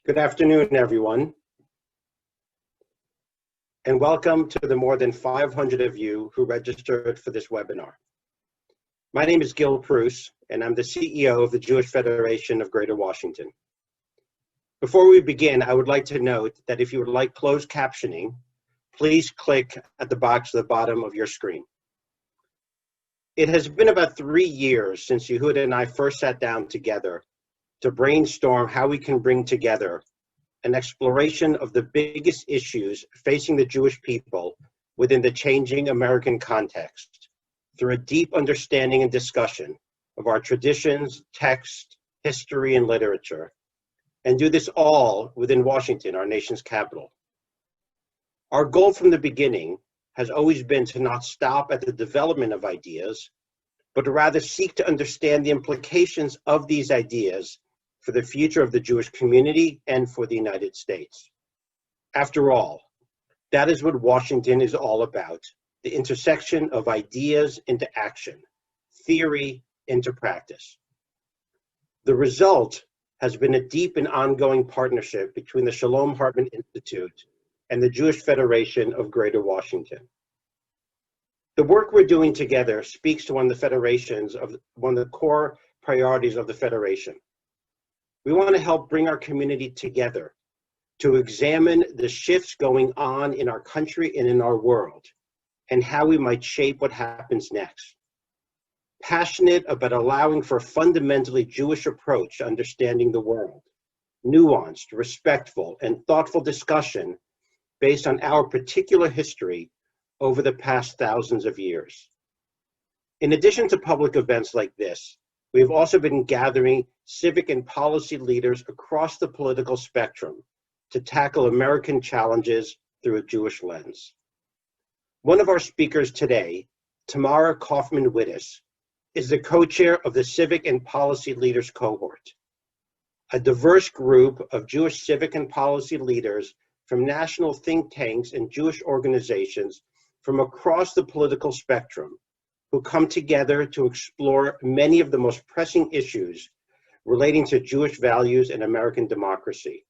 Good afternoon, everyone, and welcome to the more than 500 of you who registered for this webinar. My name is Gil Preuss, and I'm the CEO of the Jewish Federation of Greater Washington. Before we begin, I would like to note that if you would like closed captioning, please click at the box at the bottom of your screen. It has been about 3 years since Yehuda and I first sat down together to brainstorm how we can bring together an exploration of the biggest issues facing the Jewish people within the changing American context through a deep understanding and discussion of our traditions, text, history, and literature, and do this all within Washington, our nation's capital. Our goal from the beginning has always been to not stop at the development of ideas, but to rather seek to understand the implications of these ideas for the future of the Jewish community and for the United States. After all, that is what Washington is all about, the intersection of ideas into action, theory into practice. The result has been a deep and ongoing partnership between the Shalom Hartman Institute and the Jewish Federation of Greater Washington. The work we're doing together speaks to one of the core priorities of the Federation. We want to help bring our community together to examine the shifts going on in our country and in our world, and how we might shape what happens next. Passionate about allowing for a fundamentally Jewish approach to understanding the world, nuanced, respectful, and thoughtful discussion based on our particular history over the past thousands of years. In addition to public events like this, we have also been gathering civic and policy leaders across the political spectrum to tackle American challenges through a Jewish lens. One of our speakers today, Tamara Cofman Wittes, is the co-chair of the Civic and Policy Leaders Cohort, a diverse group of Jewish civic and policy leaders from national think tanks and Jewish organizations from across the political spectrum who come together to explore many of the most pressing issues relating to Jewish values and American democracy.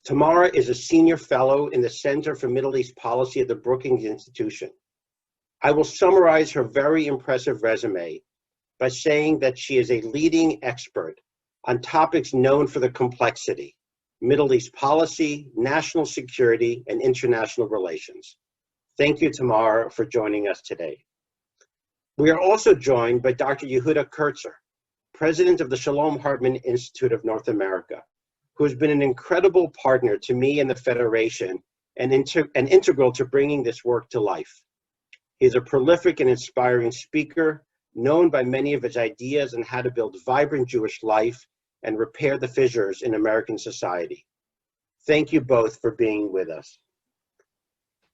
Tamara is a senior fellow in the Center for Middle East Policy at the Brookings Institution. I will summarize her very impressive resume by saying that she is a leading expert on topics known for the complexity: Middle East policy, national security, and international relations. Thank you, Tamara, for joining us today. We are also joined by Dr. Yehuda Kurtzer, president of the Shalom Hartman Institute of North America, who has been an incredible partner to me and the Federation and integral to bringing this work to life. He is a prolific and inspiring speaker, known by many of his ideas on how to build vibrant Jewish life and repair the fissures in American society. Thank you both for being with us.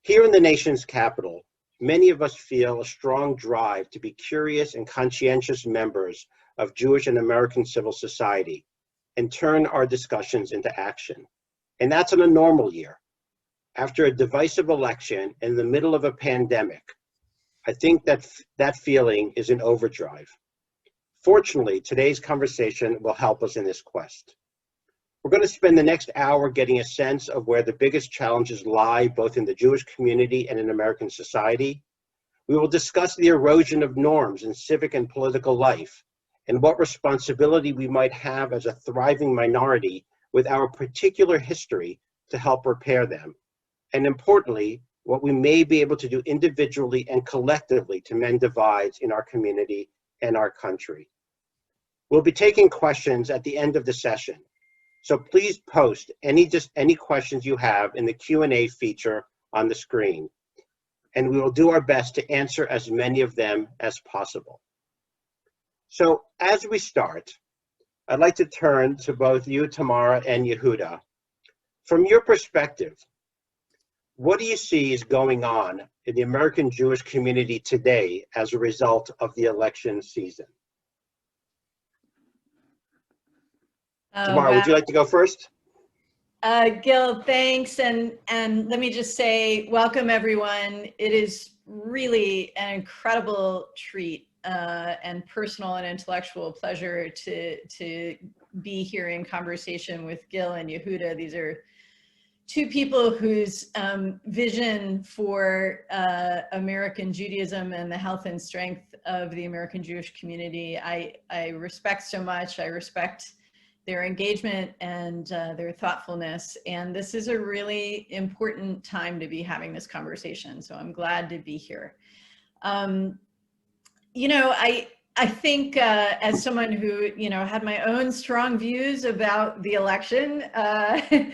Here in the nation's capital, many of us feel a strong drive to be curious and conscientious members of Jewish and American civil society and turn our discussions into action. And that's in a normal year. After a divisive election in the middle of a pandemic, I think that feeling is in overdrive. Fortunately, today's conversation will help us in this quest. We're going to spend the next hour getting a sense of where the biggest challenges lie, both in the Jewish community and in American society. We will discuss the erosion of norms in civic and political life, and what responsibility we might have as a thriving minority with our particular history to help repair them. And importantly, what we may be able to do individually and collectively to mend divides in our community and our country. We'll be taking questions at the end of the session. So please post any questions you have in the Q&A feature on the screen, and we will do our best to answer as many of them as possible. So as we start, I'd like to turn to both you, Tamara, and Yehuda. From your perspective, what do you see is going on in the American Jewish community today as a result of the election season? Tamara, would you like to go first? Gil, thanks. And let me just say, welcome everyone. It is really an incredible treat and personal and intellectual pleasure to be here in conversation with Gil and Yehuda. These are two people whose vision for American Judaism and the health and strength of the American Jewish community I respect so much. I respect their engagement and their thoughtfulness. And this is a really important time to be having this conversation. So I'm glad to be here. You know, I think as someone who, you know, had my own strong views about the election, I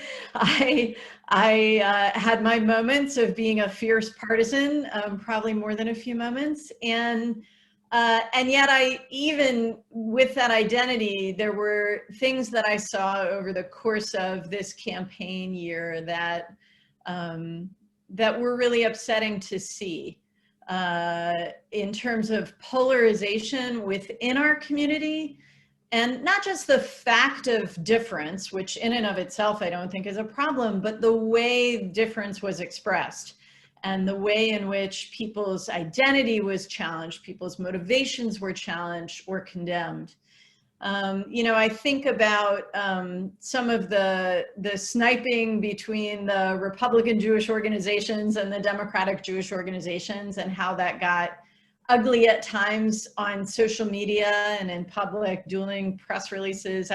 had my moments of being a fierce partisan, probably more than a few moments. And yet even with that identity, there were things that I saw over the course of this campaign year that, that were really upsetting to see in terms of polarization within our community. And not just the fact of difference, which in and of itself I don't think is a problem, but the way difference was expressed and the way in which people's identity was challenged, people's motivations were challenged or condemned. You know, I think about some of the sniping between the Republican Jewish organizations and the Democratic Jewish organizations and how that got ugly at times on social media and in public, dueling press releases.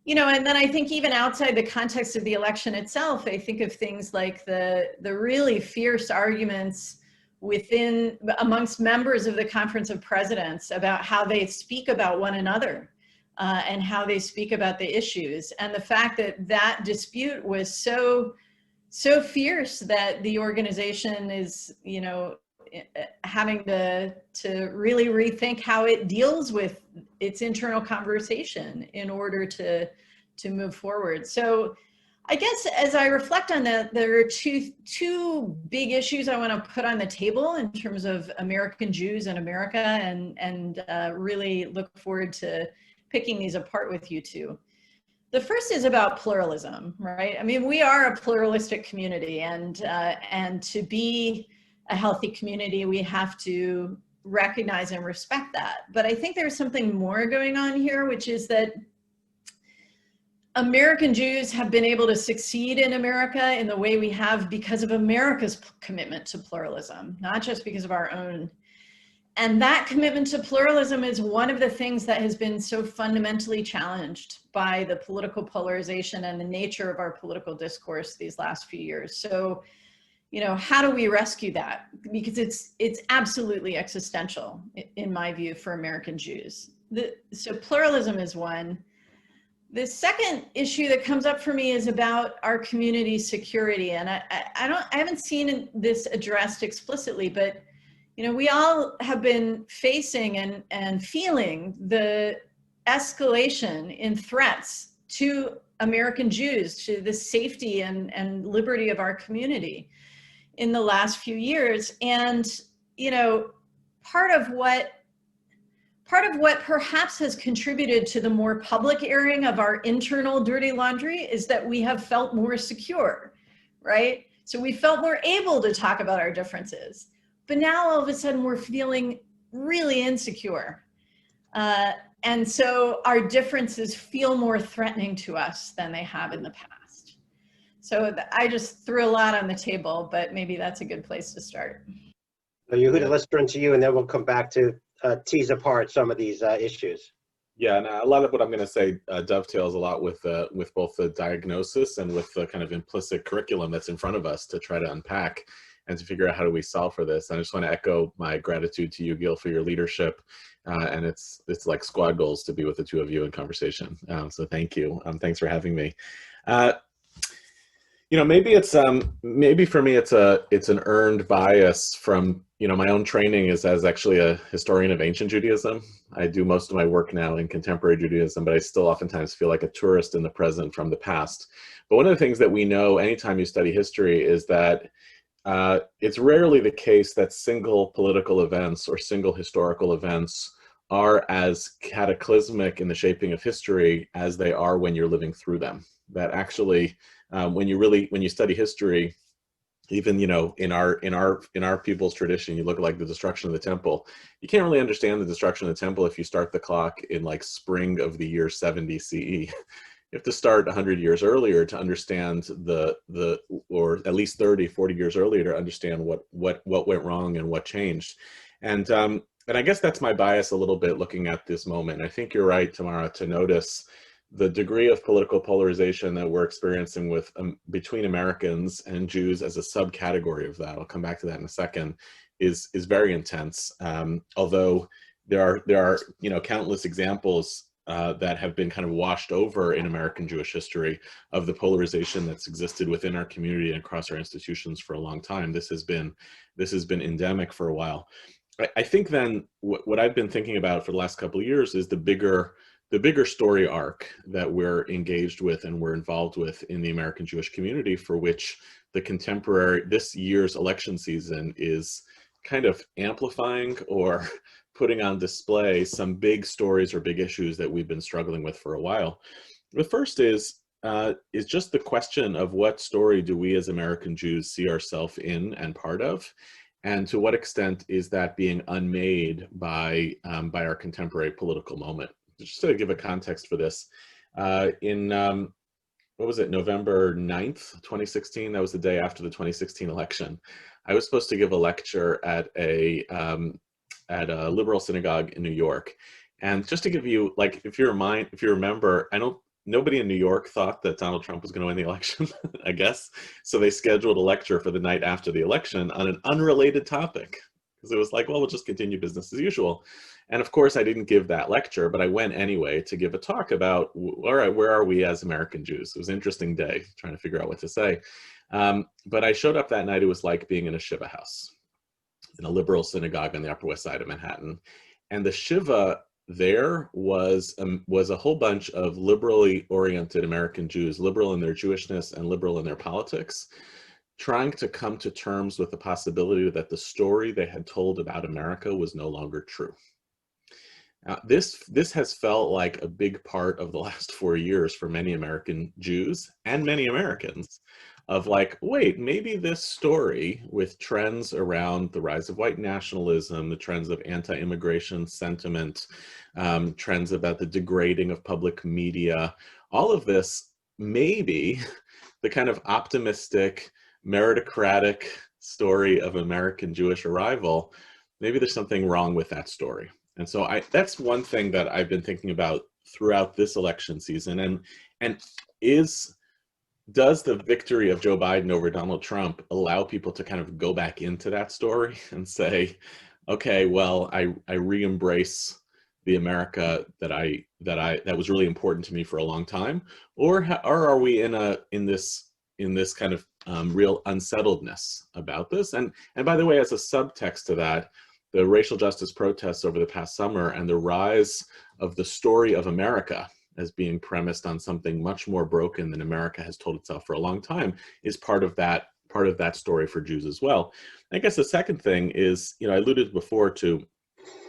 You know, and then I think even outside the context of the election itself, I think of things like the really fierce arguments amongst members of the Conference of Presidents about how they speak about one another and how they speak about the issues. And the fact that that dispute was so fierce that the organization is, you know, having to really rethink how it deals with its internal conversation in order to move forward. So I guess as I reflect on that, there are two big issues I want to put on the table in terms of American Jews in America, and really look forward to picking these apart with you two. The first is about pluralism, right? I mean, we are a pluralistic community, and to be a healthy community, we have to recognize and respect that. But I think there's something more going on here, which is that American Jews have been able to succeed in America in the way we have because of America's commitment to pluralism, not just because of our own. And that commitment to pluralism is one of the things that has been so fundamentally challenged by the political polarization and the nature of our political discourse these last few years. So, you know, how do we rescue that? Because it's absolutely existential, in my view, for American Jews. So pluralism is one. The second issue that comes up for me is about our community security. And I haven't seen this addressed explicitly, but, you know, we all have been facing and feeling the escalation in threats to American Jews, to the safety and liberty of our community in the last few years. And, you know, part of what perhaps has contributed to the more public airing of our internal dirty laundry is that we have felt more secure, right? So we felt more able to talk about our differences. But now all of a sudden we're feeling really insecure. And so our differences feel more threatening to us than they have in the past. So I just threw a lot on the table, but maybe that's a good place to start. So Yehuda, let's turn to you, and then we'll come back to tease apart some of these issues. Yeah, and a lot of what I'm going to say dovetails a lot with both the diagnosis and with the kind of implicit curriculum that's in front of us to try to unpack and to figure out how do we solve for this. And I just want to echo my gratitude to you, Gil, for your leadership. And it's like squad goals to be with the two of you in conversation. So thank you. Thanks for having me. You know, maybe it's maybe for me it's an earned bias from, you know, my own training is as actually a historian of ancient Judaism. I do most of my work now in contemporary Judaism, but I still oftentimes feel like a tourist in the present from the past. But one of the things that we know anytime you study history is that it's rarely the case that single political events or single historical events are as cataclysmic in the shaping of history as they are when you're living through them. That actually, when you study history, even, you know, in our people's tradition, you look at like the destruction of the temple. You can't really understand the destruction of the temple if you start the clock in like spring of the year 70 CE. You have to start 100 years earlier to understand or at least 30, 40 years earlier to understand what went wrong and what changed. And I guess that's my bias a little bit looking at this moment. I think you're right, Tamara, to notice the degree of political polarization that we're experiencing with between Americans and Jews as a subcategory of that. I'll come back to that in a second. Is very intense. Although there are you know, countless examples that have been kind of washed over in American Jewish history of the polarization that's existed within our community and across our institutions for a long time. This has been endemic for a while. I think then what I've been thinking about for the last couple of years is the bigger story arc that we're engaged with and we're involved with in the American Jewish community, for which this year's election season is kind of amplifying or putting on display some big stories or big issues that we've been struggling with for a while. The first is just the question of what story do we as American Jews see ourselves in and part of, and to what extent is that being unmade by our contemporary political moment. Just to give a context for this, in what was it, November 9th, 2016, that was the day after the 2016 election, I was supposed to give a lecture at a liberal synagogue in New York. And just to give you, like, if you remember, nobody in New York thought that Donald Trump was going to win the election, I guess. So they scheduled a lecture for the night after the election on an unrelated topic, because it was like, well, we'll just continue business as usual. And of course, I didn't give that lecture, but I went anyway to give a talk about, all right, where are we as American Jews? It was an interesting day trying to figure out what to say. But I showed up that night. It was like being in a Shiva house, in a liberal synagogue on the Upper West Side of Manhattan. And the Shiva there was a whole bunch of liberally oriented American Jews, liberal in their Jewishness and liberal in their politics, trying to come to terms with the possibility that the story they had told about America was no longer true. This has felt like a big part of the last 4 years for many American Jews and many Americans, of like, wait, maybe this story with trends around the rise of white nationalism, the trends of anti-immigration sentiment, trends about the degrading of public media, all of this, maybe the kind of optimistic, meritocratic story of American Jewish arrival, maybe there's something wrong with that story. And so that's one thing that I've been thinking about throughout this election season. And does the victory of Joe Biden over Donald Trump allow people to kind of go back into that story and say, okay, well, I re-embrace the America that was really important to me for a long time, or are we in this kind of real unsettledness about this? And by the way, as a subtext to that, the racial justice protests over the past summer and the rise of the story of America as being premised on something much more broken than America has told itself for a long time is part of that story for Jews as well. I guess the second thing is, I alluded before to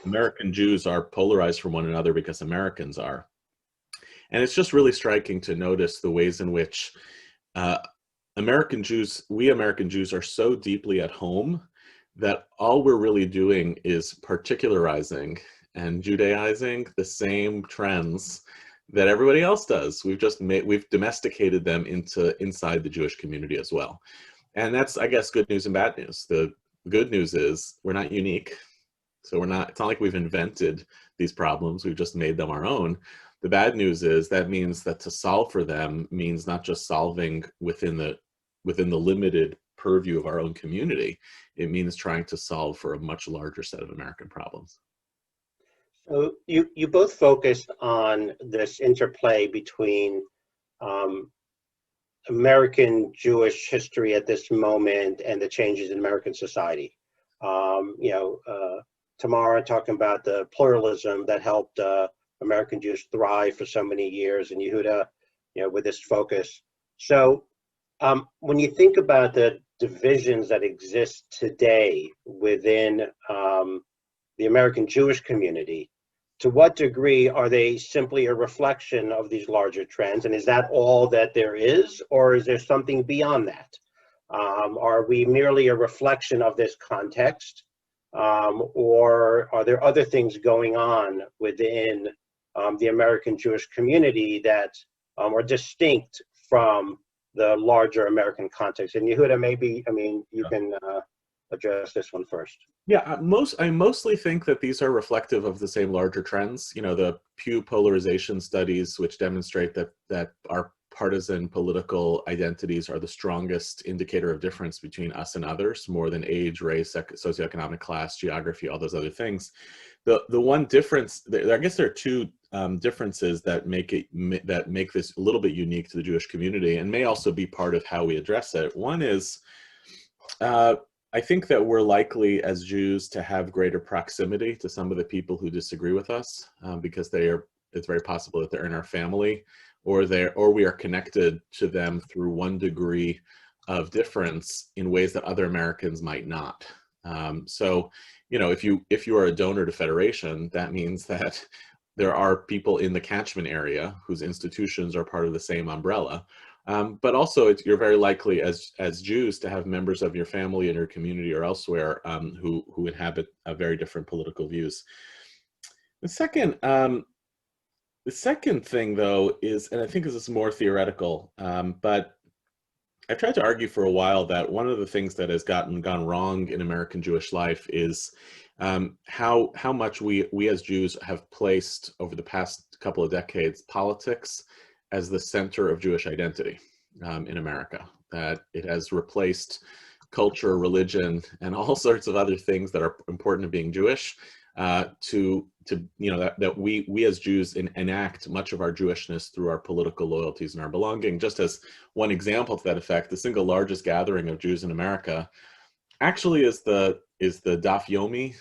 American Jews are polarized from one another because Americans are. And it's just really striking to notice the ways in which American Jews are so deeply at home that all we're really doing is particularizing and Judaizing the same trends that everybody else does. We've domesticated them inside the Jewish community as well. And that's, I guess, good news and bad news. The good news is we're not unique. So it's not like we've invented these problems. We've just made them our own. The bad news is that means that to solve for them means not just solving within the limited purview of our own community. It means trying to solve for a much larger set of American problems. So you both focused on this interplay between American Jewish history at this moment and the changes in American society. Tamara talking about the pluralism that helped American Jews thrive for so many years, and Yehuda, with this focus. So when you think about the divisions that exist today within the American Jewish community, to what degree are they simply a reflection of these larger trends? And is that all that there is, or is there something beyond that? Are we merely a reflection of this context, or are there other things going on within the American Jewish community that are distinct from the larger American context? And Yehuda, maybe, I mean, you can address this one first. Yeah, I mostly think that these are reflective of the same larger trends. You know, the Pew polarization studies, which demonstrate that our partisan political identities are the strongest indicator of difference between us and others, more than age, race, socioeconomic class, geography, all those other things. The one difference, I guess there are two differences that make this a little bit unique to the Jewish community, and may also be part of how we address it. One is, I think that we're likely as Jews to have greater proximity to some of the people who disagree with us, because it's very possible that they're in our family, or we are connected to them through one degree of difference in ways that other Americans might not. So, you know, if you are a donor to Federation, that means that there are people in the catchment area whose institutions are part of the same umbrella. But also, you're very likely as Jews to have members of your family and your community or elsewhere who inhabit very different political views. The second thing, though, is, and I think this is more theoretical, but I've tried to argue for a while that one of the things that has gone wrong in American Jewish life is how much we as Jews have placed over the past couple of decades politics as the center of Jewish identity in America. That it has replaced culture, religion, and all sorts of other things that are important to being Jewish. To you know, that we as Jews enact much of our Jewishness through our political loyalties and our belonging. Just as one example to that effect, the single largest gathering of Jews in America actually is the Daf Yomi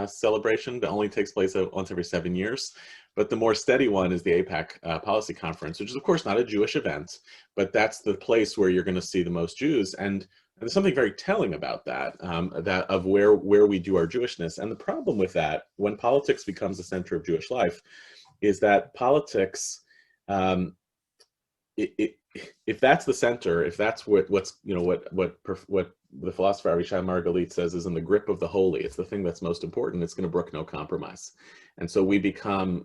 celebration that only takes place once every 7 years. But the more steady one is the AIPAC Policy Conference, which is of course not a Jewish event, but that's the place where you're going to see the most Jews. And there's something very telling about that, that of where we do our Jewishness. And the problem with that, when politics becomes the center of Jewish life, is that politics, if that's the center, if that's what the philosopher Avishai Margalit says is in the grip of the holy, it's the thing that's most important, it's going to brook no compromise. And so we become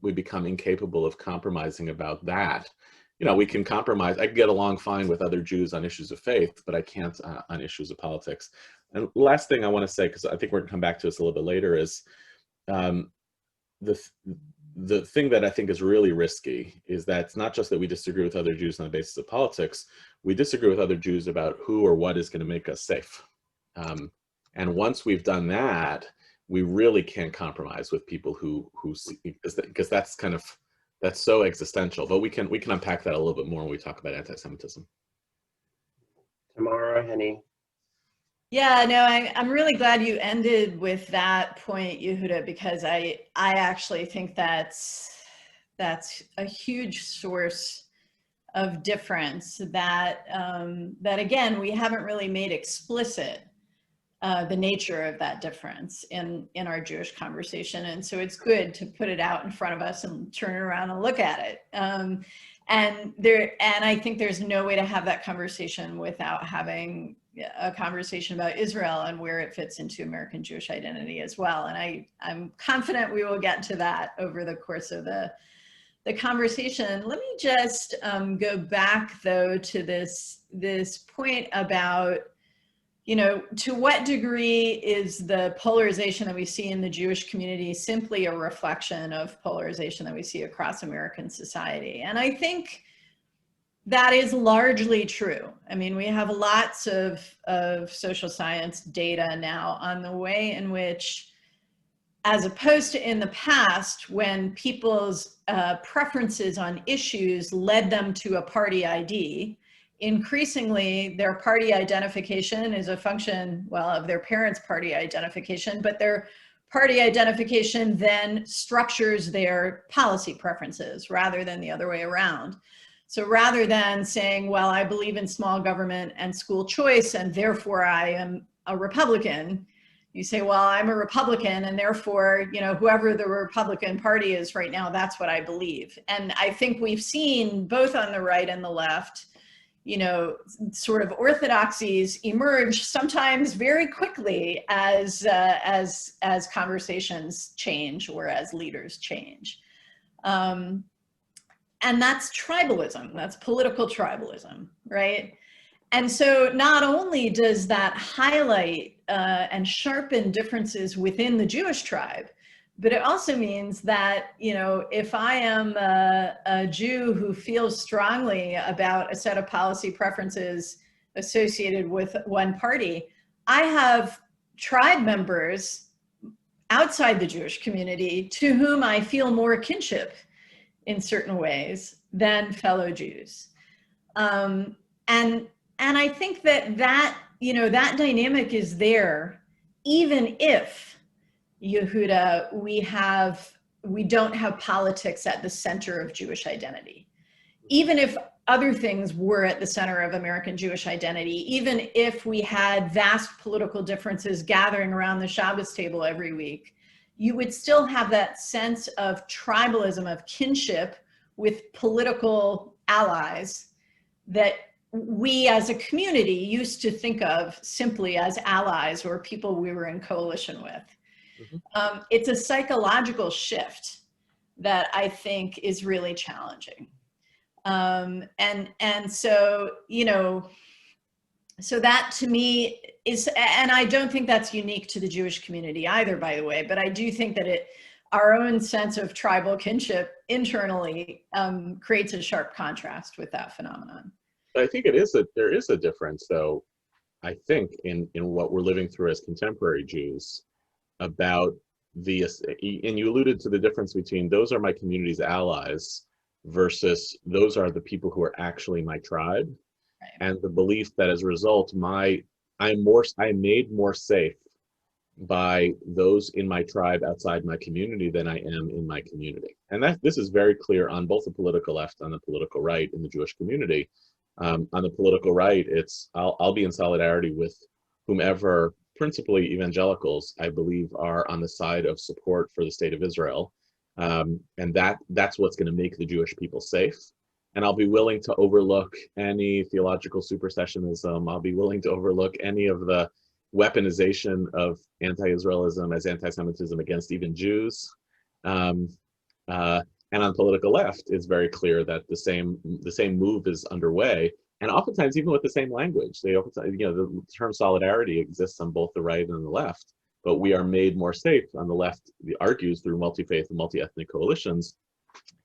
incapable of compromising about that. You know, we can compromise. I can get along fine with other Jews on issues of faith, but I can't on issues of politics. And last thing I want to say, because I think we're going to come back to this a little bit later, is the thing that I think is really risky is that it's not just that we disagree with other Jews on the basis of politics. We disagree with other Jews about who or what is going to make us safe. And once we've done that, we really can't compromise with people who because that's so existential. But we can unpack that a little bit more when we talk about anti-Semitism. Tamara, any? Yeah, no, I'm really glad you ended with that point, Yehuda, because I actually think that's a huge source of difference that again, we haven't really made explicit the nature of that difference in our Jewish conversation. And so it's good to put it out in front of us and turn around and look at it. And I think there's no way to have that conversation without having a conversation about Israel and where it fits into American Jewish identity as well. And I'm confident we will get to that over the course of the conversation. Let me just go back though to this point about, you know, to what degree is the polarization that we see in the Jewish community simply a reflection of polarization that we see across American society? And I think that is largely true. I mean, we have lots of social science data now on the way in which, as opposed to in the past, when people's preferences on issues led them to a party ID, increasingly their party identification is a function, well, of their parents' party identification, but their party identification then structures their policy preferences rather than the other way around. So rather than saying, well, I believe in small government and school choice, and therefore I am a Republican, you say, well, I'm a Republican, and therefore, you know, whoever the Republican Party is right now, that's what I believe. And I think we've seen both on the right and the left, you know, sort of orthodoxies emerge sometimes very quickly as conversations change or as leaders change. And that's tribalism, that's political tribalism, right? And so not only does that highlight and sharpen differences within the Jewish tribe, but it also means that, you know, if I am a Jew who feels strongly about a set of policy preferences associated with one party, I have tribe members outside the Jewish community to whom I feel more kinship in certain ways than fellow Jews. And I think that, you know, that dynamic is there, even if, Yehuda, we don't have politics at the center of Jewish identity. Even if other things were at the center of American Jewish identity, even if we had vast political differences gathering around the Shabbos table every week, you would still have that sense of tribalism, of kinship with political allies that we as a community used to think of simply as allies or people we were in coalition with. Mm-hmm. It's a psychological shift that I think is really challenging. And so, you know, so that to me is, and I don't think that's unique to the Jewish community either, by the way, but I do think that our own sense of tribal kinship internally creates a sharp contrast with that phenomenon. I think there is a difference, though, I think, in what we're living through as contemporary Jews about and you alluded to the difference between those are my community's allies versus those are the people who are actually my tribe, right. And the belief that as a result, I'm made more safe by those in my tribe outside my community than I am in my community. And this is very clear on both the political left and the political right in the Jewish community. On the political right, I'll be in solidarity with whomever, principally evangelicals, I believe, are on the side of support for the state of Israel. And that's what's going to make the Jewish people safe. And I'll be willing to overlook any theological supersessionism. I'll be willing to overlook any of the weaponization of anti-Israelism as anti-Semitism against even Jews. And on political left, it's very clear that the same move is underway, and oftentimes even with the same language. They oftentimes, you know, the term solidarity exists on both the right and the left, but we are made more safe on the left, argues, through multi-faith and multi-ethnic coalitions,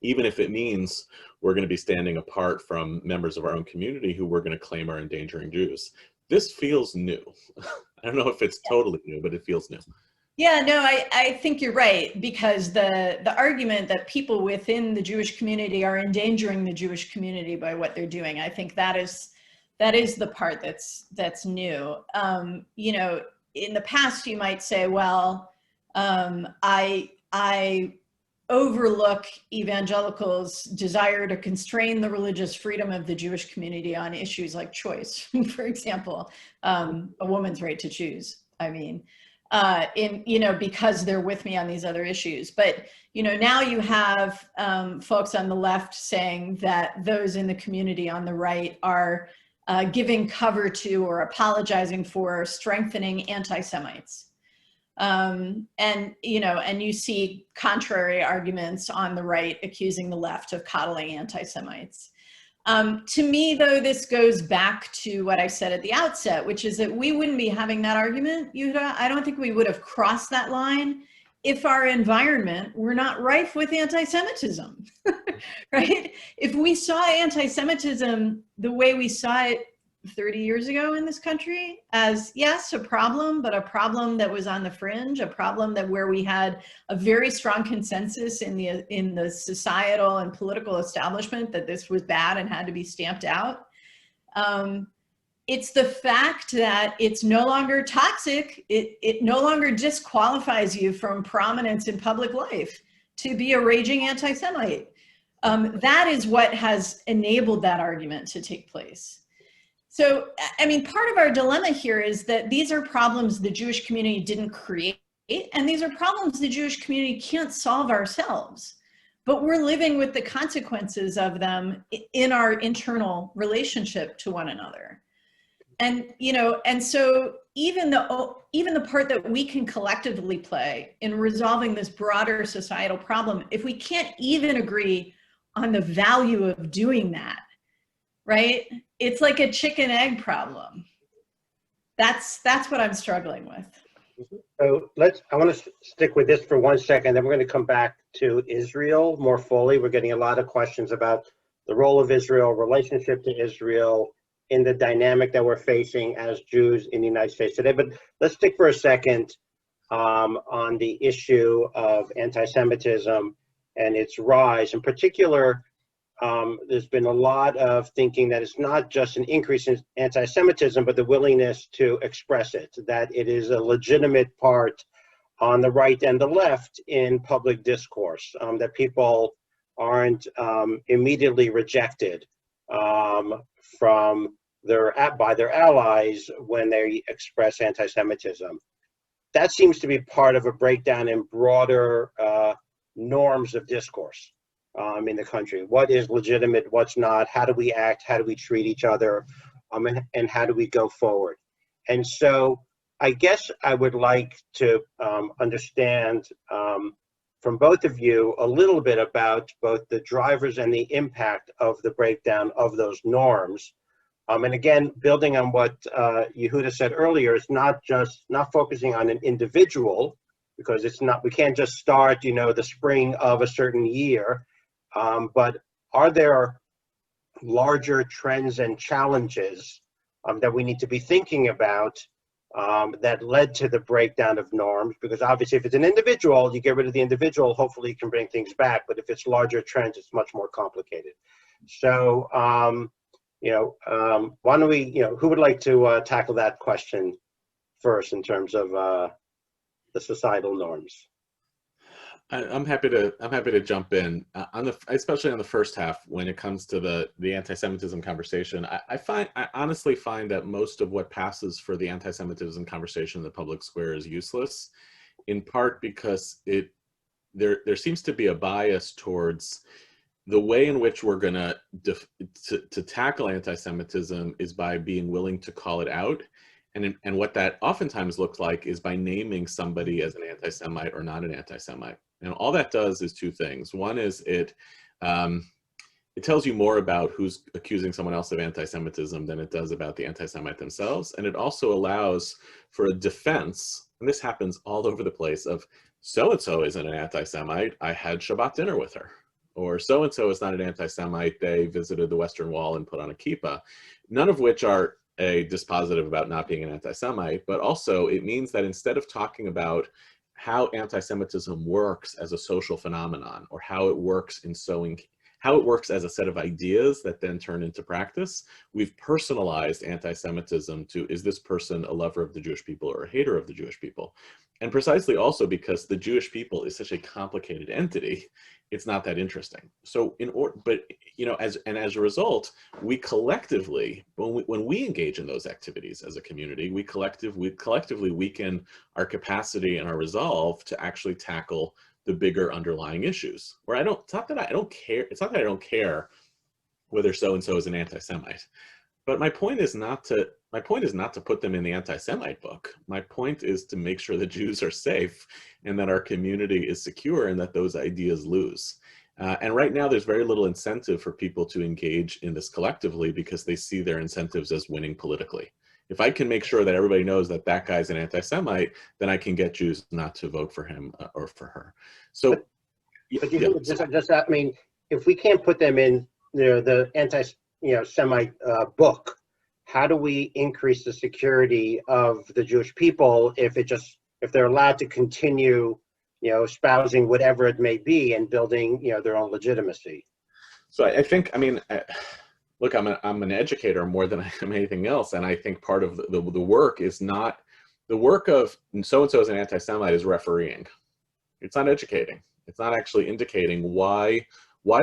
even if it means we're going to be standing apart from members of our own community who we're going to claim are endangering Jews. This feels new. I don't know if it's totally new, but it feels new. Yeah, no, I think you're right, because the argument that people within the Jewish community are endangering the Jewish community by what they're doing, I think that is the part that's new. You know, in the past you might say, well, I overlook evangelicals' desire to constrain the religious freedom of the Jewish community on issues like choice, for example, a woman's right to choose. I mean. Because they're with me on these other issues. But, you know, now you have folks on the left saying that those in the community on the right are giving cover to or apologizing for strengthening anti-Semites. And you see contrary arguments on the right accusing the left of coddling anti-Semites. To me, though, this goes back to what I said at the outset, which is that we wouldn't be having that argument, Yehuda. I don't think we would have crossed that line if our environment were not rife with anti-Semitism, right? If we saw anti-Semitism the way we saw it 30 years ago in this country as, yes, a problem, but a problem that was on the fringe, a problem where we had a very strong consensus in the societal and political establishment that this was bad and had to be stamped out. It's the fact that it's no longer toxic. It no longer disqualifies you from prominence in public life to be a raging anti-Semite. That is what has enabled that argument to take place. So, I mean, part of our dilemma here is that these are problems the Jewish community didn't create, and these are problems the Jewish community can't solve ourselves. but we're living with the consequences of them in our internal relationship to one another. And, you know, and so even the part that we can collectively play in resolving this broader societal problem, if we can't even agree on the value of doing that, right? It's like a chicken egg problem. That's what I'm struggling with. So I want to stick with this for 1 second, then we're going to come back to Israel more fully. We're getting a lot of questions about the role of Israel, relationship to Israel in the dynamic that we're facing as Jews in the United States today. But let's stick for a second on the issue of anti-Semitism and its rise. In particular, there's been a lot of thinking that it's not just an increase in anti-Semitism, but the willingness to express it, that it is a legitimate part on the right and the left in public discourse, that people aren't immediately rejected by their allies when they express anti-Semitism. That seems to be part of a breakdown in broader norms of discourse in the country. What is legitimate, what's not, how do we act, how do we treat each other, and how do we go forward? And so I guess I would like to understand from both of you a little bit about both the drivers and the impact of the breakdown of those norms. And again, building on what Yehuda said earlier, it's not focusing on an individual, because we can't just start, the spring of a certain year, but are there larger trends and challenges that we need to be thinking about that led to the breakdown of norms? Because obviously if it's an individual, you get rid of the individual, hopefully you can bring things back, but if it's larger trends, it's much more complicated. So, why don't we, who would like to tackle that question first in terms of the societal norms? I'm happy to jump in especially on the first half when it comes to the anti-Semitism conversation. I honestly find that most of what passes for the anti-Semitism conversation in the public square is useless, in part because there seems to be a bias towards the way in which we're going to tackle anti-Semitism is by being willing to call it out. And what that oftentimes looks like is by naming somebody as an anti-Semite or not an anti-Semite. And all that does is two things. One is it tells you more about who's accusing someone else of anti-Semitism than it does about the anti-Semite themselves. And it also allows for a defense, and this happens all over the place, of so-and-so isn't an anti-Semite, I had Shabbat dinner with her. Or so-and-so is not an anti-Semite, they visited the Western Wall and put on a kippah. None of which are a dispositive about not being an anti-Semite, but also it means that instead of talking about how anti-Semitism works as a social phenomenon, or how it works as a set of ideas that then turn into practice, we've personalized anti-Semitism to, is this person a lover of the Jewish people or a hater of the Jewish people? And precisely also because the Jewish people is such a complicated entity, it's not that interesting. So as a result, we collectively, when we engage in those activities as a community, we collectively weaken our capacity and our resolve to actually tackle the bigger underlying issues. Where it's not that I don't care whether so-and-so is an anti-Semite, but my point is not to put them in the anti-Semite book. My point is to make sure the Jews are safe and that our community is secure and that those ideas lose. And right now there's very little incentive for people to engage in this collectively because they see their incentives as winning politically. If I can make sure that everybody knows that that guy's an anti-Semite, then I can get Jews not to vote for him or for her. So, if we can't put them in the anti-Semite book, how do we increase the security of the Jewish people if they're allowed to continue, espousing whatever it may be and building, their own legitimacy? So I think, look, I'm an educator more than I am anything else, and I think part of the work is not the work of so-and-so as an anti-Semite is refereeing. It's not educating. It's not actually indicating why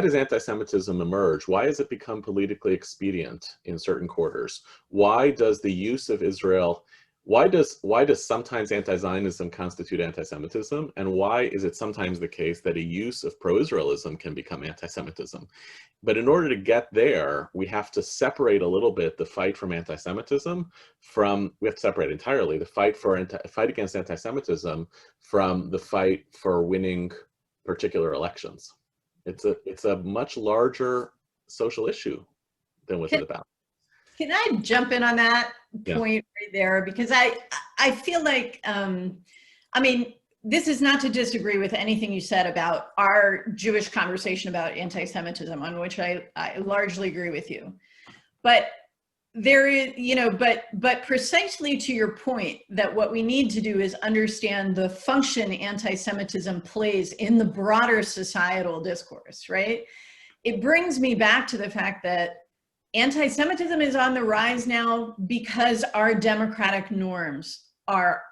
does anti-Semitism emerge? Why has it become politically expedient in certain quarters? Why does the use of Israel, why does sometimes anti-Zionism constitute anti-Semitism, and why is it sometimes the case that a use of pro-Israelism can become anti-Semitism? But in order to get there, we have to separate a little bit the fight from anti-Semitism from, we have to separate entirely the fight against anti-Semitism from the fight for winning particular elections. It's a much larger social issue than what's it about. Can I jump in on that point right there? Because I feel like, I mean, this is not to disagree with anything you said about our Jewish conversation about anti-Semitism, on which I largely agree with you. But there is, you know, but precisely to your point, that what we need to do is understand the function anti-Semitism plays in the broader societal discourse, right? It brings me back to the fact that anti-Semitism is on the rise now because our democratic norms are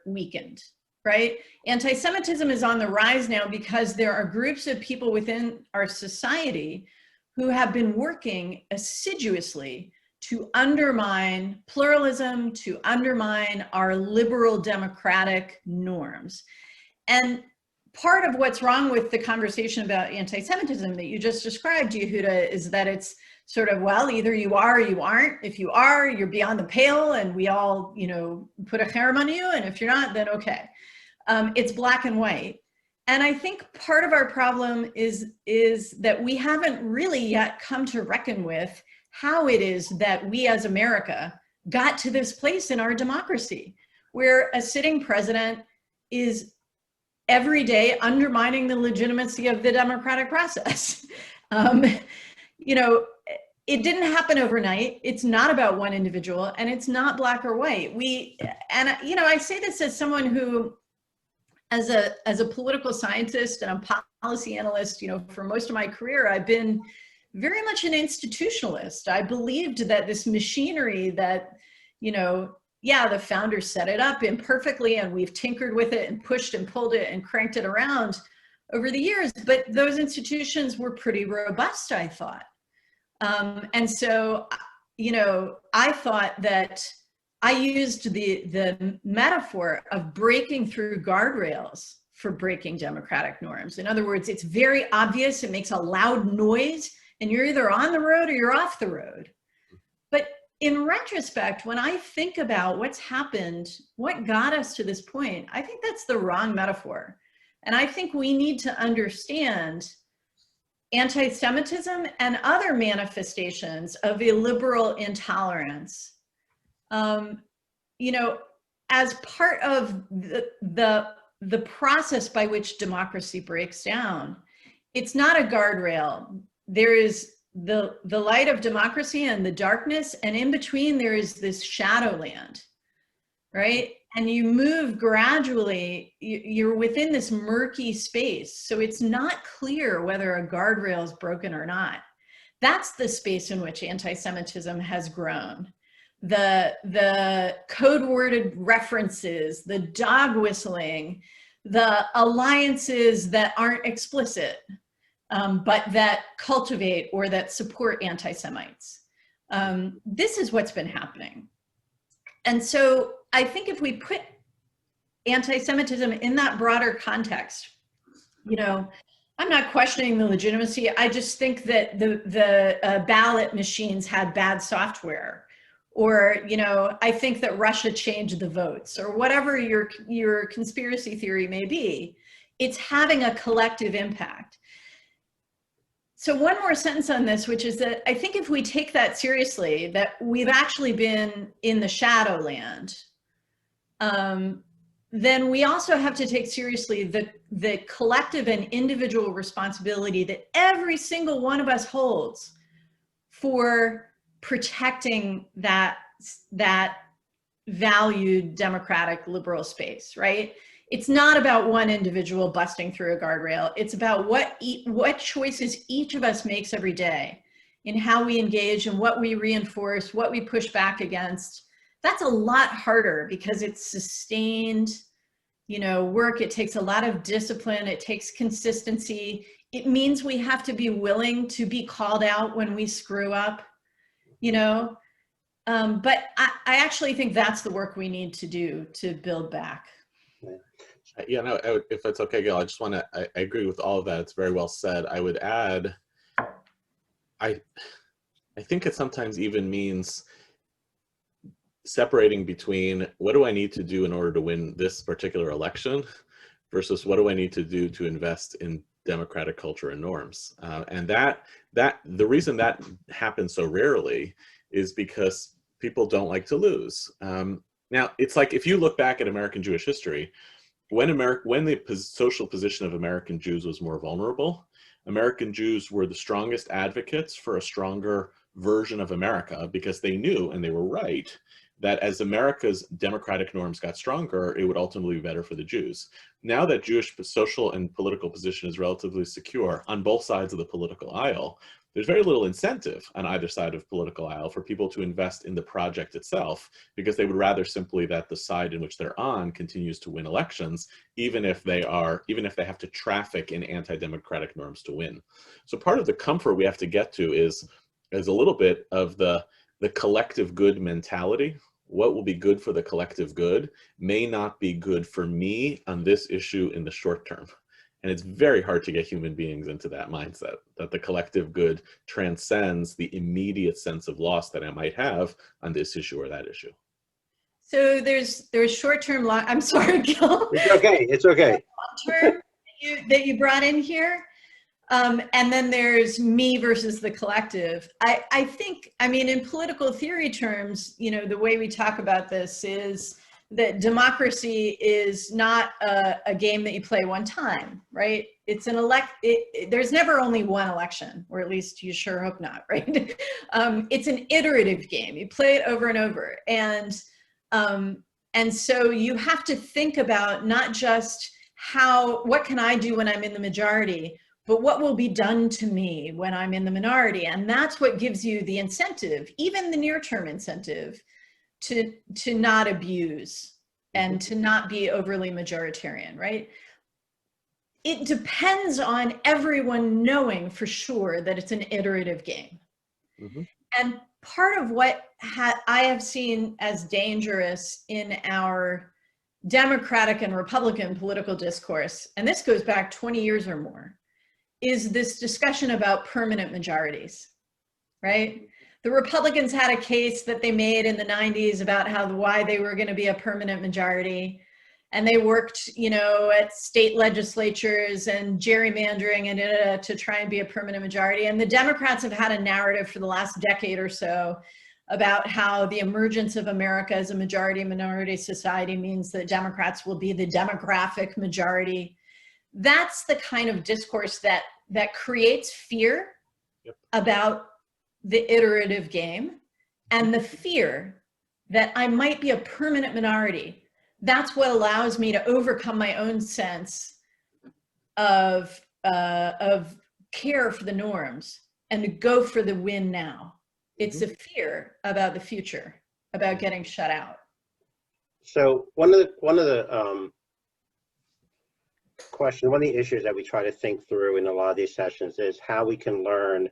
weakened, right? Anti-Semitism is on the rise now because there are groups of people within our society who have been working assiduously to undermine pluralism, to undermine our liberal democratic norms. And part of what's wrong with the conversation about anti-Semitism that you just described, Yehuda, is that it's sort of, well, either you are or you aren't. If you are, you're beyond the pale and we all, you know, put a cherem on you. And if you're not, then okay. It's black and white. And I think part of our problem is that we haven't really yet come to reckon with how it is that we as America got to this place in our democracy, where a sitting president is every day undermining the legitimacy of the democratic process. You know, it didn't happen overnight. It's not about one individual, and it's not black or white. And you know, I say this as someone who, as a political scientist and a policy analyst, you know, for most of my career, I've been very much an institutionalist. I believed that this machinery that, you know, yeah, the founders set it up imperfectly and we've tinkered with it and pushed and pulled it and cranked it around over the years, but those institutions were pretty robust, I thought. And so, you know, I thought that I used the metaphor of breaking through guardrails for breaking democratic norms. In other words, it's very obvious, it makes a loud noise, and you're either on the road or you're off the road. But in retrospect, when I think about what's happened, what got us to this point, I think that's the wrong metaphor. And I think we need to understand anti-Semitism and other manifestations of illiberal intolerance, you know, as part of the process by which democracy breaks down. It's not a guardrail. There is the light of democracy and the darkness, and in between there is this shadowland, right? And you move gradually, you're within this murky space. So it's not clear whether a guardrail is broken or not. That's the space in which anti-Semitism has grown. The code-worded references, the dog whistling, the alliances that aren't explicit, but that cultivate or that support anti-Semites. This is what's been happening. And so I think if we put anti-Semitism in that broader context, you know, I'm not questioning the legitimacy. I just think that the ballot machines had bad software, or, you know, I think that Russia changed the votes, or whatever your conspiracy theory may be. It's having a collective impact. So one more sentence on this, which is that I think if we take that seriously, that we've actually been in the shadowland, then we also have to take seriously the collective and individual responsibility that every single one of us holds for protecting that valued democratic liberal space, right? It's not about one individual busting through a guardrail. It's about what choices each of us makes every day in how we engage and what we reinforce, what we push back against. That's a lot harder because it's sustained, you know, work. It takes a lot of discipline. It takes consistency. It means we have to be willing to be called out when we screw up. You know, But I actually think that's the work we need to do to build back. Yeah, no, if it's okay, Gil, I just want to, I agree with all of that. It's very well said. I would add, I think it sometimes even means separating between what do I need to do in order to win this particular election versus what do I need to do to invest in democratic culture and norms. And that the reason that happens so rarely is because people don't like to lose. Now, it's like if you look back at American Jewish history, when the social position of American Jews was more vulnerable, American Jews were the strongest advocates for a stronger version of America because they knew, and they were right, that as America's democratic norms got stronger, it would ultimately be better for the Jews. Now that Jewish social and political position is relatively secure on both sides of the political aisle, there's very little incentive on either side of the political aisle for people to invest in the project itself, because they would rather simply that the side in which they're on continues to win elections, even if they have to traffic in anti-democratic norms to win. So part of the comfort we have to get to is a little bit of the collective good mentality. What will be good for the collective good may not be good for me on this issue in the short term. And it's very hard to get human beings into that mindset, that the collective good transcends the immediate sense of loss that I might have on this issue or that issue. So there's short-term, I'm sorry, Gil. It's okay, it's okay. Long-term that you brought in here. And then there's me versus the collective. I think, I mean, in political theory terms, you know, the way we talk about this is that democracy is not a game that you play one time, right? It's an there's never only one election, or at least you sure hope not, right? It's an iterative game. You play it over and over. And so you have to think about not just what can I do when I'm in the majority, but what will be done to me when I'm in the minority? And that's what gives you the incentive, even the near-term incentive, to not abuse and to not be overly majoritarian, right? It depends on everyone knowing for sure that it's an iterative game. Mm-hmm. And part of what I have seen as dangerous in our Democratic and Republican political discourse, and this goes back 20 years or more, is this discussion about permanent majorities, right? The Republicans had a case that they made in the 90s about why they were going to be a permanent majority. And they worked, you know, at state legislatures and gerrymandering and to try and be a permanent majority. And the Democrats have had a narrative for the last decade or so about how the emergence of America as a majority-minority society means that Democrats will be the demographic majority. That's the kind of discourse that creates fear about the iterative game, and the fear that I might be a permanent minority. That's what allows me to overcome my own sense of care for the norms and to go for the win now. It's a fear about the future, about getting shut out. So one of the issues that we try to think through in a lot of these sessions is how we can learn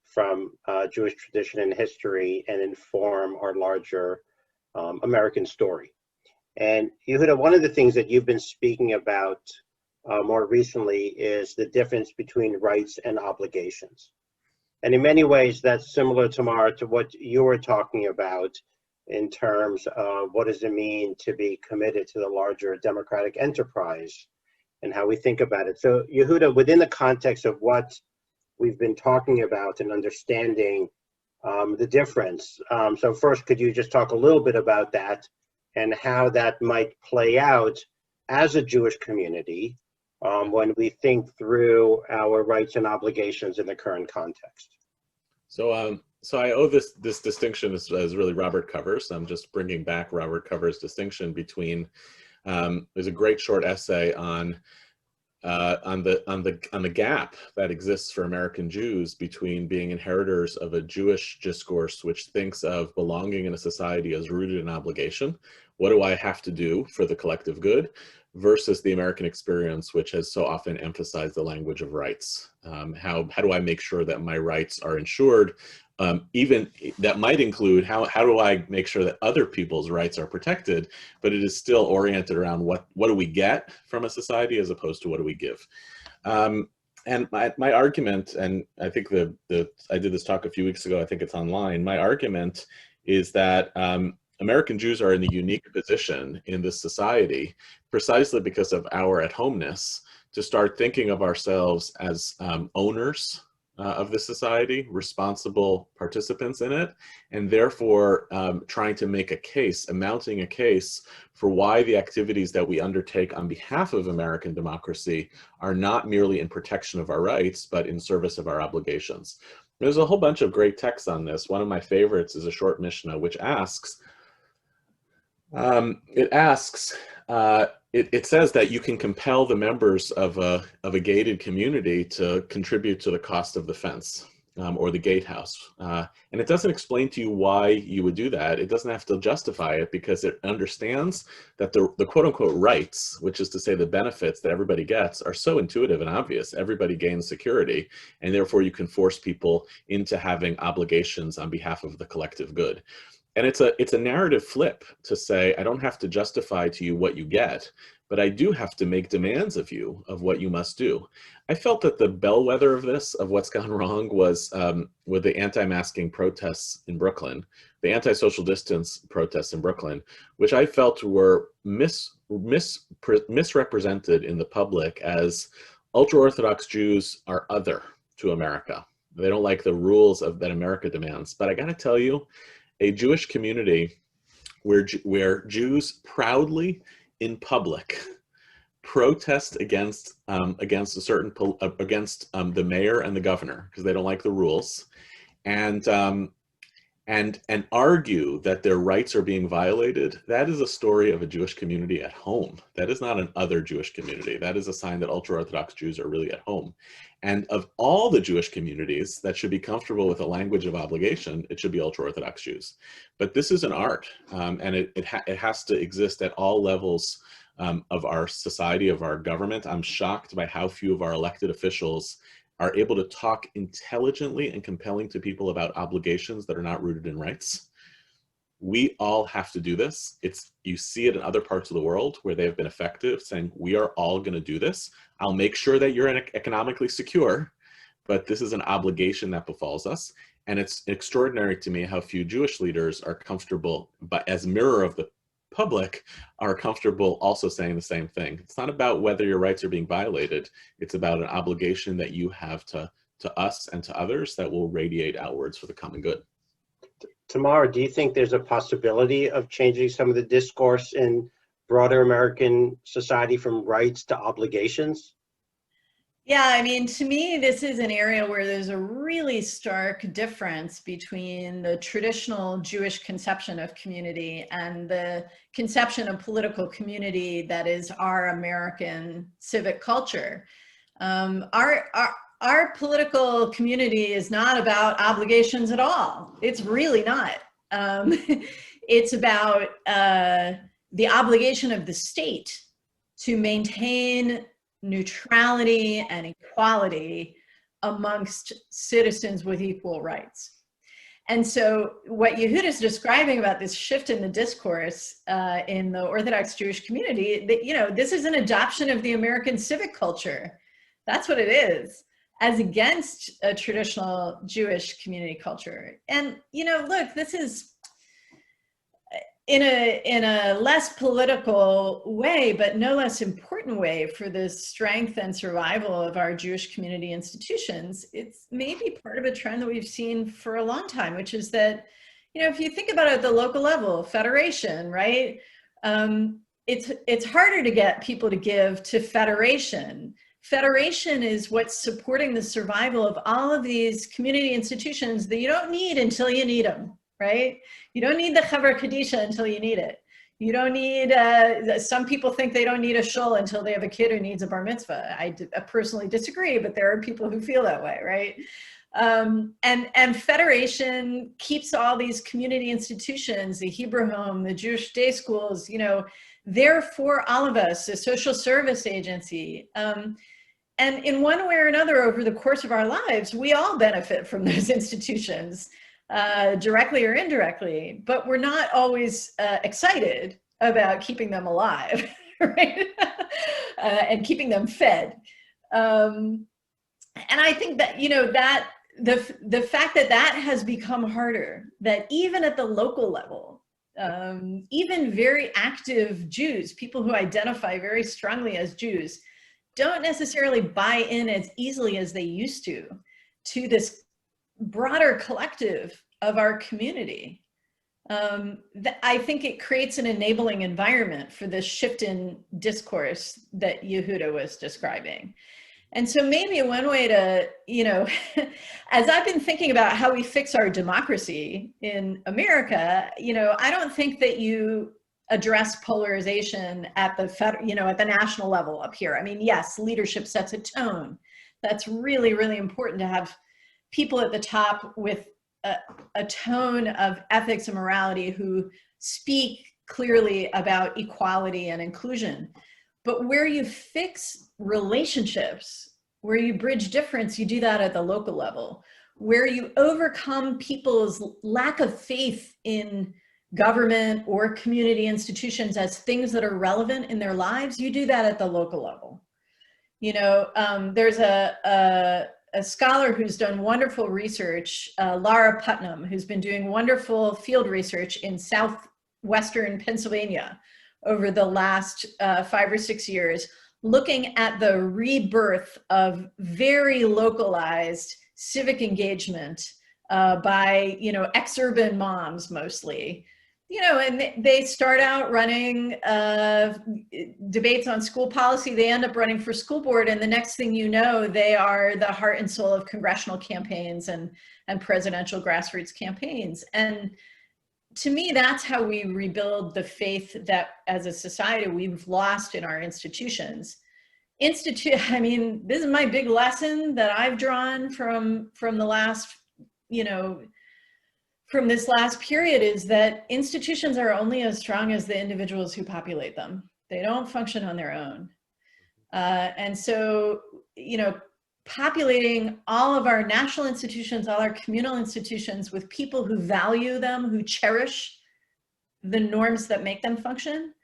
from Jewish tradition and history and inform our larger American story. And Yehuda, one of the things that you've been speaking about more recently is the difference between rights and obligations. And in many ways, that's similar, Tamara, to what you were talking about in terms of what does it mean to be committed to the larger democratic enterprise and how we think about it. So Yehuda, within the context of what we've been talking about and understanding the difference. So first, could you just talk a little bit about that and how that might play out as a Jewish community when we think through our rights and obligations in the current context? So I owe this distinction as really Robert covers. I'm just bringing back Robert Cover's distinction between, there's a great short essay on the gap that exists for American Jews between being inheritors of a Jewish discourse which thinks of belonging in a society as rooted in obligation. What do I have to do for the collective good? versus the American experience, which has so often emphasized the language of rights. How do I make sure that my rights are ensured? Even that might include how do I make sure that other people's rights are protected, but it is still oriented around what do we get from a society as opposed to what do we give. And my argument, and I think I did this talk a few weeks ago, I think it's online, my argument is that American Jews are in the unique position in this society precisely because of our at-homeness to start thinking of ourselves as owners of the society, responsible participants in it, and therefore trying to make a case, mounting a case for why the activities that we undertake on behalf of American democracy are not merely in protection of our rights, but in service of our obligations. There's a whole bunch of great texts on this. One of my favorites is a short Mishnah, which asks, it says that you can compel the members of a gated community to contribute to the cost of the fence or the gatehouse. And it doesn't explain to you why you would do that. It doesn't have to justify it because it understands that the quote unquote rights, which is to say the benefits that everybody gets, are so intuitive and obvious. Everybody gains security, and therefore you can force people into having obligations on behalf of the collective good. And it's a narrative flip to say, I don't have to justify to you what you get, but I do have to make demands of you of what you must do. I felt that the bellwether of this, of what's gone wrong, was with the anti-masking protests in Brooklyn, the anti-social distance protests in Brooklyn, which I felt were misrepresented in the public as ultra-Orthodox Jews are other to America. They don't like the rules that America demands. But I gotta tell you, a Jewish community where Jews proudly in public protest against the mayor and the governor because they don't like the rules, and argue that their rights are being violated. That is a story of a Jewish community at home. That is not an other Jewish community. That is a sign that ultra-Orthodox Jews are really at home. And of all the Jewish communities that should be comfortable with a language of obligation, it should be ultra-Orthodox Jews. But this is an art, and it has to exist at all levels of our society, of our government. I'm shocked by how few of our elected officials are able to talk intelligently and compelling to people about obligations that are not rooted in rights. We all have to do this. You see it in other parts of the world where they have been effective, saying, we are all gonna do this. I'll make sure that you're economically secure, but this is an obligation that befalls us. And it's extraordinary to me how few Jewish leaders are comfortable, but as mirror of the public, are comfortable also saying the same thing. It's not about whether your rights are being violated. It's about an obligation that you have to us and to others that will radiate outwards for the common good. Tamara, do you think there's a possibility of changing some of the discourse in broader American society from rights to obligations? Yeah, I mean, to me, this is an area where there's a really stark difference between the traditional Jewish conception of community and the conception of political community that is our American civic culture. Our political community is not about obligations at all. It's really not. It's about the obligation of the state to maintain neutrality and equality amongst citizens with equal rights. And so what Yehuda is describing about this shift in the discourse in the Orthodox Jewish community, that, this is an adoption of the American civic culture. That's what it is, as against a traditional Jewish community culture. And, look, this is in a less political way, but no less important way for the strength and survival of our Jewish community institutions. It's maybe part of a trend that we've seen for a long time, which is that, if you think about it at the local level, federation, right? It's harder to get people to give to federation. Federation is what's supporting the survival of all of these community institutions that you don't need until you need them. Right? You don't need the Chaver Kadisha until you need it. You don't need, some people think they don't need a shul until they have a kid who needs a bar mitzvah. I personally disagree, but there are people who feel that way, right? And federation keeps all these community institutions, the Hebrew home, the Jewish day schools, they're for all of us, a social service agency. And in one way or another, over the course of our lives, we all benefit from those institutions, directly or indirectly, but we're not always excited about keeping them alive, right? And keeping them fed. And I think that, you know, that the fact that that has become harder, that even at the local level, even very active Jews, people who identify very strongly as Jews, don't necessarily buy in as easily as they used to this broader collective of our community. I think it creates an enabling environment for this shift in discourse that Yehuda was describing. And so maybe one way to, you know, as I've been thinking about how we fix our democracy in America, you know, I don't think that you address polarization at the federal, you know, at the national level up here. I mean, yes, leadership sets a tone. That's really, really important to have people at the top with a tone of ethics and morality who speak clearly about equality and inclusion. But where you fix relationships, where you bridge difference, you do that at the local level. Where you overcome people's lack of faith in government or community institutions as things that are relevant in their lives, you do that at the local level. You know, there's a scholar who's done wonderful research, Laura Putnam, who's been doing wonderful field research in southwestern Pennsylvania over the last 5 or 6 years, looking at the rebirth of very localized civic engagement by, you know, ex-urban moms mostly. You know, and they start out running debates on school policy. They end up running for school board, and the next thing you know, they are the heart and soul of congressional campaigns and presidential grassroots campaigns. And to me, that's how we rebuild the faith that as a society we've lost in our institutions. I mean, this is my big lesson that I've drawn from the last, you know, from this last period, is that institutions are only as strong as the individuals who populate them. They don't function on their own. And so, you know, populating all of our national institutions, all our communal institutions with people who value them, who cherish the norms that make them function,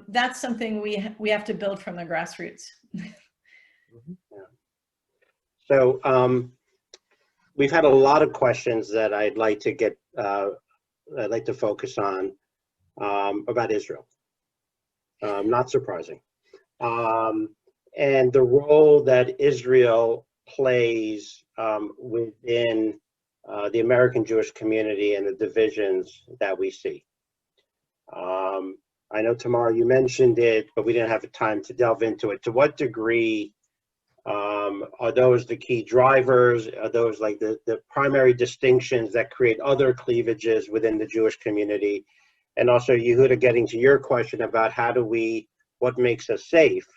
that's something we have to build from the grassroots. Yeah. So we've had a lot of questions that I'd like to get, I'd like to focus on about Israel. Not surprising. And the role that Israel plays within the American Jewish community and the divisions that we see. I know, Tamara, you mentioned it, but we didn't have time to delve into it. To what degree are those the key drivers? Are those like the primary distinctions that create other cleavages within the Jewish community? And also, Yehuda, getting to your question about what makes us safe?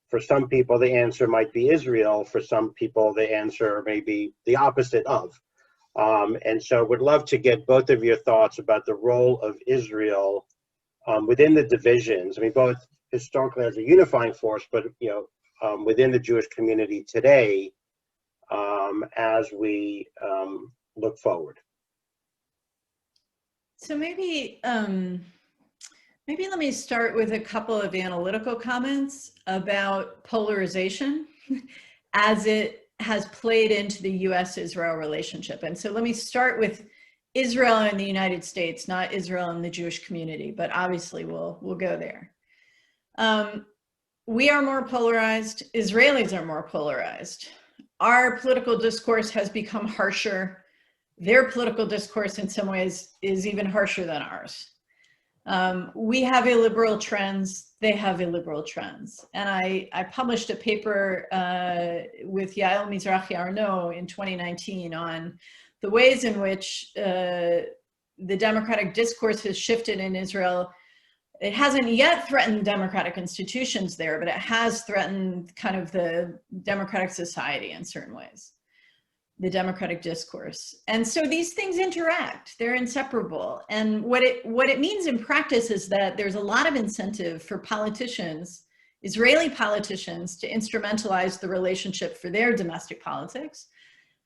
For some people, the answer might be Israel. For some people, the answer may be the opposite of. And so would love to get both of your thoughts about the role of Israel within the divisions. I mean, both historically as a unifying force, but, you know, within the Jewish community today, as we look forward. So maybe let me start with a couple of analytical comments about polarization as it has played into the U.S.-Israel relationship. And so let me start with Israel and the United States, not Israel and the Jewish community, but obviously we'll go there. We are more polarized. Israelis are more polarized. Our political discourse has become harsher. Their political discourse in some ways is even harsher than ours. We have illiberal trends. They have illiberal trends. And I published a paper with Yael Mizrahi-Arnaud in 2019 on the ways in which the democratic discourse has shifted in Israel. It hasn't yet threatened democratic institutions there, but it has threatened kind of the democratic society in certain ways. the democratic discourse. And so these things interact, they're inseparable. And what it means in practice is that there's a lot of incentive for politicians, Israeli politicians, to instrumentalize the relationship for their domestic politics,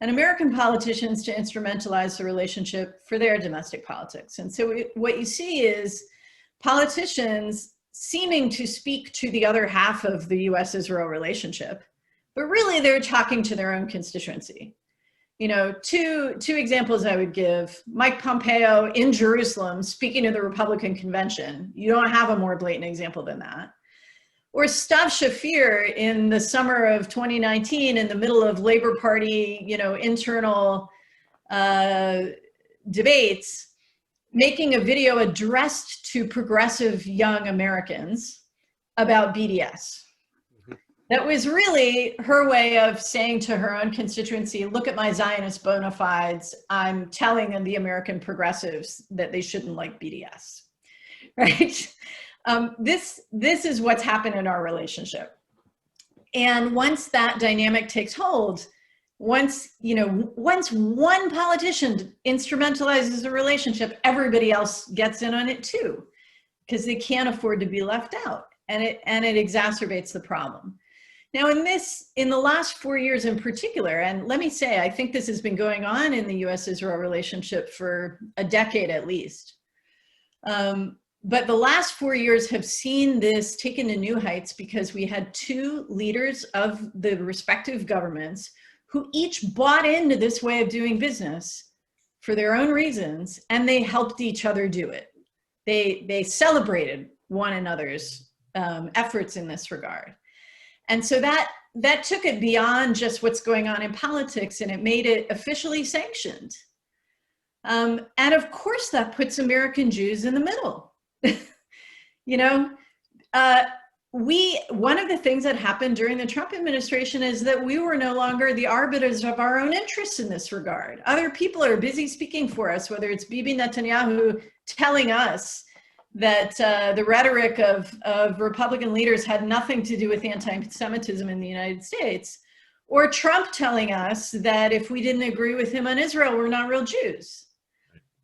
and American politicians to instrumentalize the relationship for their domestic politics. And so what you see is politicians seeming to speak to the other half of the US-Israel relationship, but really they're talking to their own constituency. You know, two examples I would give: Mike Pompeo in Jerusalem speaking to the Republican convention. You don't have a more blatant example than that. Or Stav Shafir in the summer of 2019 in the middle of Labor Party, you know, internal debates, making a video addressed to progressive young Americans about BDS. That was really her way of saying to her own constituency, look at my Zionist bona fides. I'm telling the American progressives that they shouldn't like BDS, right? This is what's happened in our relationship. And once that dynamic takes hold, once one politician instrumentalizes a relationship, everybody else gets in on it too, because they can't afford to be left out, and it exacerbates the problem. Now, in the last 4 years in particular, and let me say, I think this has been going on in the US-Israel relationship for a decade at least. But the last 4 years have seen this taken to new heights because we had two leaders of the respective governments who each bought into this way of doing business for their own reasons, and they helped each other do it. They celebrated one another's efforts in this regard. And so that took it beyond just what's going on in politics, and it made it officially sanctioned. And of course that puts American Jews in the middle. You know, one of the things that happened during the Trump administration is that we were no longer the arbiters of our own interests in this regard. Other people are busy speaking for us, whether it's Bibi Netanyahu telling us that the rhetoric of Republican leaders had nothing to do with anti-Semitism in the United States, or Trump telling us that if we didn't agree with him on Israel, we're not real Jews.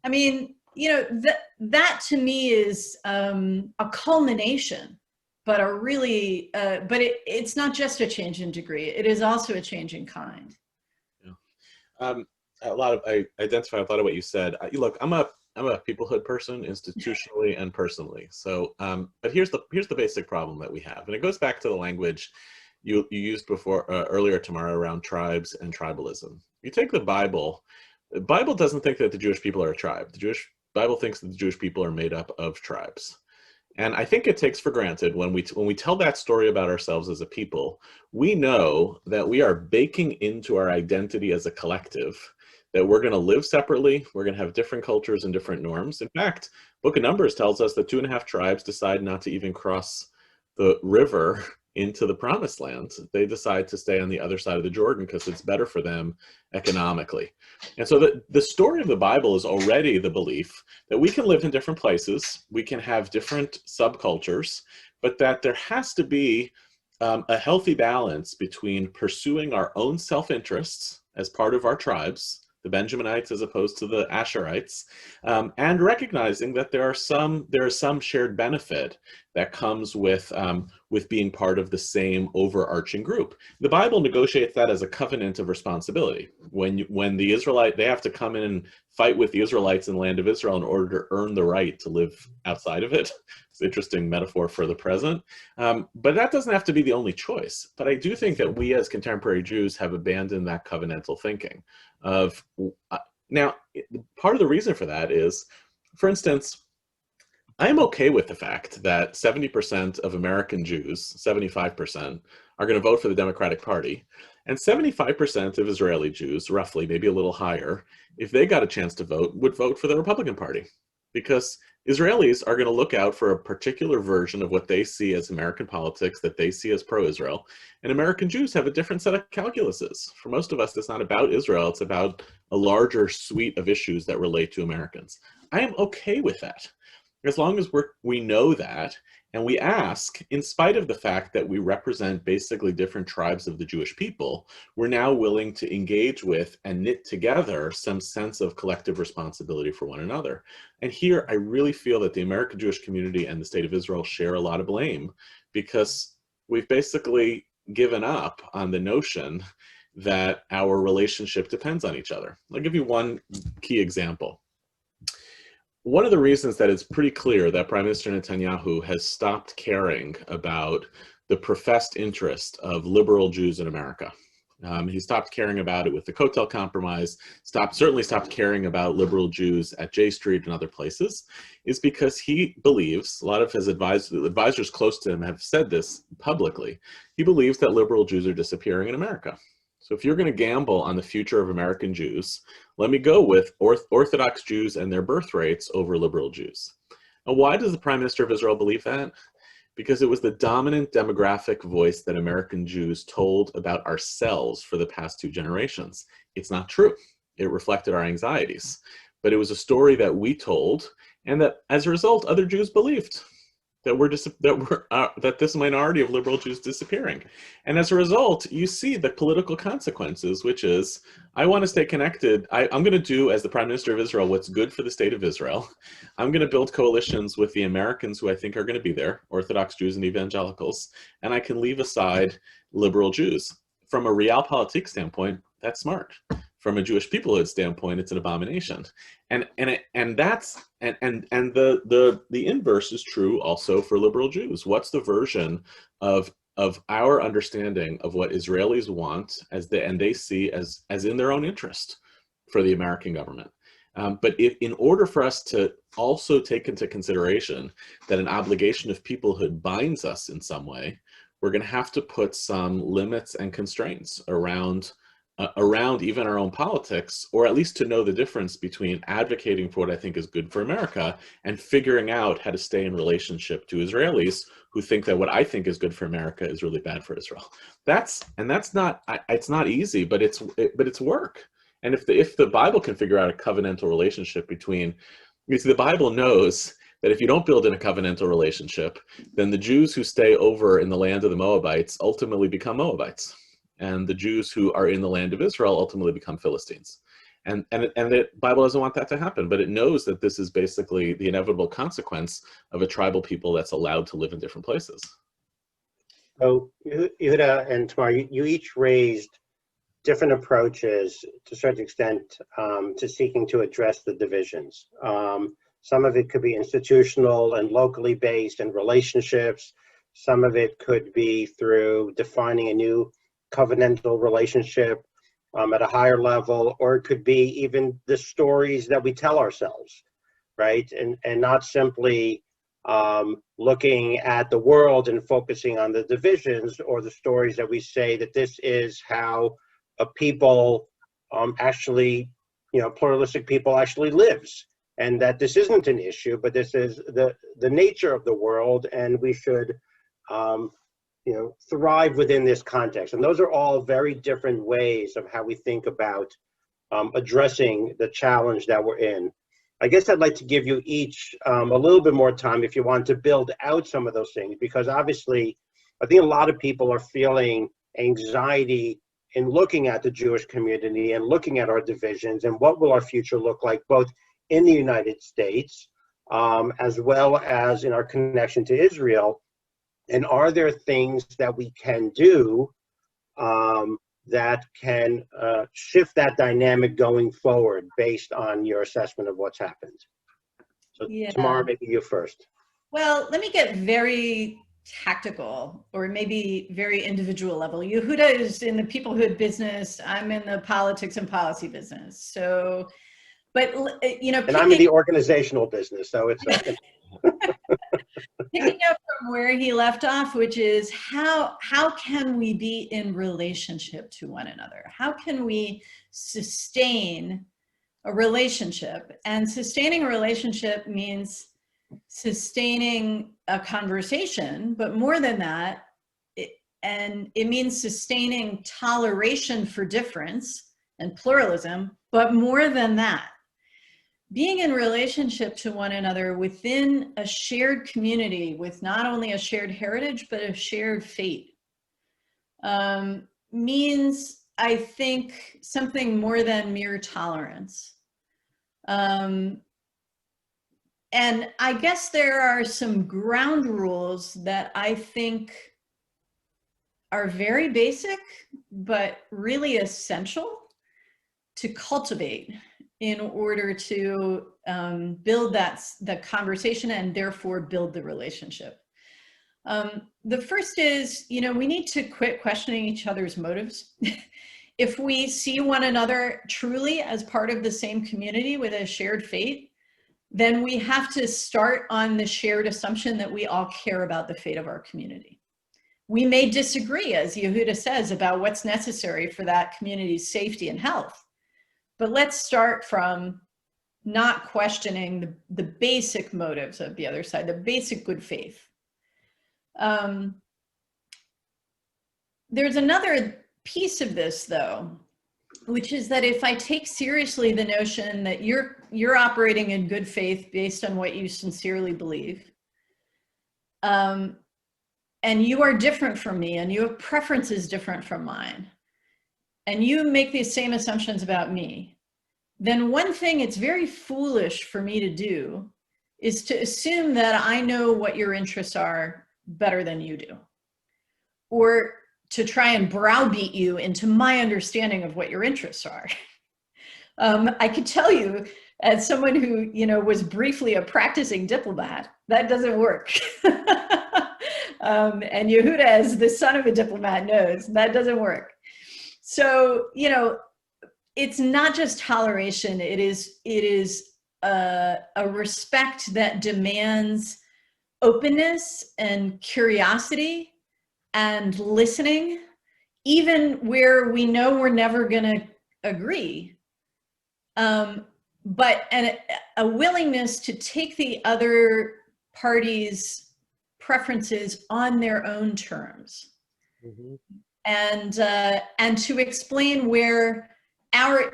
I mean, you know, that to me is a culmination, but it's not just a change in degree. It is also a change in kind. Yeah. I identify with a lot of what you said. Look, I'm a peoplehood person, institutionally and personally. So, but here's the basic problem that we have, and it goes back to the language you used before earlier, Tamara, around tribes and tribalism. You take the Bible. The Bible doesn't think that the Jewish people are a tribe. The Bible thinks that the Jewish people are made up of tribes. And I think it takes for granted when we tell that story about ourselves as a people, we know that we are baking into our identity as a collective that we're going to live separately, we're going to have different cultures and different norms. In fact, Book of Numbers tells us that 2.5 tribes decide not to even cross the river into the promised land. They decide to stay on the other side of the Jordan because it's better for them economically. And so the story of the Bible is already the belief that we can live in different places, we can have different subcultures, but that there has to be a healthy balance between pursuing our own self-interests as part of our tribes, the Benjaminites as opposed to the Asherites, and recognizing that there is some shared benefit that comes with being part of the same overarching group. The Bible negotiates that as a covenant of responsibility. When the Israelite, they have to come in and fight with the Israelites in the land of Israel in order to earn the right to live outside of it. It's an interesting metaphor for the present. But that doesn't have to be the only choice. But I do think that we as contemporary Jews have abandoned that covenantal thinking of, now, part of the reason for that is, for instance, I'm okay with the fact that 70% of American Jews, 75%, are going to vote for the Democratic Party, and 75% of Israeli Jews, roughly, maybe a little higher, if they got a chance to vote, would vote for the Republican Party. Because Israelis are going to look out for a particular version of what they see as American politics, that they see as pro-Israel. And American Jews have a different set of calculuses. For most of us, it's not about Israel. It's about a larger suite of issues that relate to Americans. I am okay with that. As long as we know that, and we ask, in spite of the fact that we represent basically different tribes of the Jewish people, we're now willing to engage with and knit together some sense of collective responsibility for one another. And here, I really feel that the American Jewish community and the State of Israel share a lot of blame, because we've basically given up on the notion that our relationship depends on each other. I'll give you one key example. One of the reasons that it's pretty clear that Prime Minister Netanyahu has stopped caring about the professed interest of liberal Jews in America. He stopped caring about it with the Kotel Compromise, certainly stopped caring about liberal Jews at J Street and other places, is because he believes, a lot of his advisors close to him have said this publicly, he believes that liberal Jews are disappearing in America. So if you're going to gamble on the future of American Jews, let me go with Orthodox Jews and their birth rates over liberal Jews. Now, why does the Prime Minister of Israel believe that? Because it was the dominant demographic voice that American Jews told about ourselves for the past 2 generations. It's not true. It reflected our anxieties. But it was a story that we told, and that as a result, other Jews believed that this minority of liberal Jews disappearing. And as a result, you see the political consequences, which is, I want to stay connected. I'm going to do, as the Prime Minister of Israel, what's good for the State of Israel. I'm going to build coalitions with the Americans who I think are going to be there, Orthodox Jews and evangelicals, and I can leave aside liberal Jews. From a realpolitik standpoint, that's smart. From a Jewish peoplehood standpoint, it's an abomination, and the inverse is true also for liberal Jews. What's the version of our understanding of what Israelis want and they see as in their own interest for the American government? But in order for us to also take into consideration that an obligation of peoplehood binds us in some way, we're going to have to put some limits and constraints around even our own politics, or at least to know the difference between advocating for what I think is good for America and figuring out how to stay in relationship to Israelis who think that what I think is good for America is really bad for Israel. It's not easy, but it's work. And if the Bible can figure out a covenantal relationship between, because the Bible knows that if you don't build in a covenantal relationship, then the Jews who stay over in the land of the Moabites ultimately become Moabites. And the Jews who are in the land of Israel ultimately become Philistines. And the Bible doesn't want that to happen, but it knows that this is basically the inevitable consequence of a tribal people that's allowed to live in different places. So Yehuda and Tamara, you each raised different approaches to a certain extent to seeking to address the divisions. Some of it could be institutional and locally based and relationships. Some of it could be through defining a new covenantal relationship at a higher level, or it could be even the stories that we tell ourselves, right? And not simply looking at the world and focusing on the divisions or the stories that we say that this is how a people actually, pluralistic people actually lives, and that this isn't an issue, but this is the nature of the world, and we should thrive within this context. And those are all very different ways of how we think about addressing the challenge that we're in. I guess I'd like to give you each a little bit more time if you want to build out some of those things, because obviously I think a lot of people are feeling anxiety in looking at the Jewish community and looking at our divisions and what will our future look like, both in the United States as well as in our connection to Israel. And are there things that we can do that can shift that dynamic going forward based on your assessment of what's happened? So Tamara, maybe you first. Well, let me get very tactical, or maybe very individual level. Yehuda is in the peoplehood business. I'm in the politics and policy business. So, but and I'm in the organizational business, so it's picking up from where he left off, which is how can we be in relationship to one another? How can we sustain a relationship? And sustaining a relationship means sustaining a conversation, but more than that, it means sustaining toleration for difference and pluralism, but more than that, being in relationship to one another within a shared community with not only a shared heritage, but a shared fate, means, I think, something more than mere tolerance. And I guess there are some ground rules that I think are very basic, but really essential to cultivate in order to build the conversation and therefore build the relationship. The first is, we need to quit questioning each other's motives. If we see one another truly as part of the same community with a shared fate, then we have to start on the shared assumption that we all care about the fate of our community. We may disagree, as Yehuda says, about what's necessary for that community's safety and health. But let's start from not questioning the basic motives of the other side, the basic good faith. There's another piece of this, though, which is that if I take seriously the notion that you're operating in good faith based on what you sincerely believe, and you are different from me, and you have preferences different from mine, and you make these same assumptions about me, then one thing it's very foolish for me to do is to assume that I know what your interests are better than you do, or to try and browbeat you into my understanding of what your interests are. I could tell you, as someone who, was briefly a practicing diplomat, that doesn't work. And Yehuda, as the son of a diplomat, knows that doesn't work. So, it's not just toleration. It is a respect that demands openness and curiosity and listening, even where we know we're never going to agree. But a willingness to take the other party's preferences on their own terms. Mm-hmm. And to explain where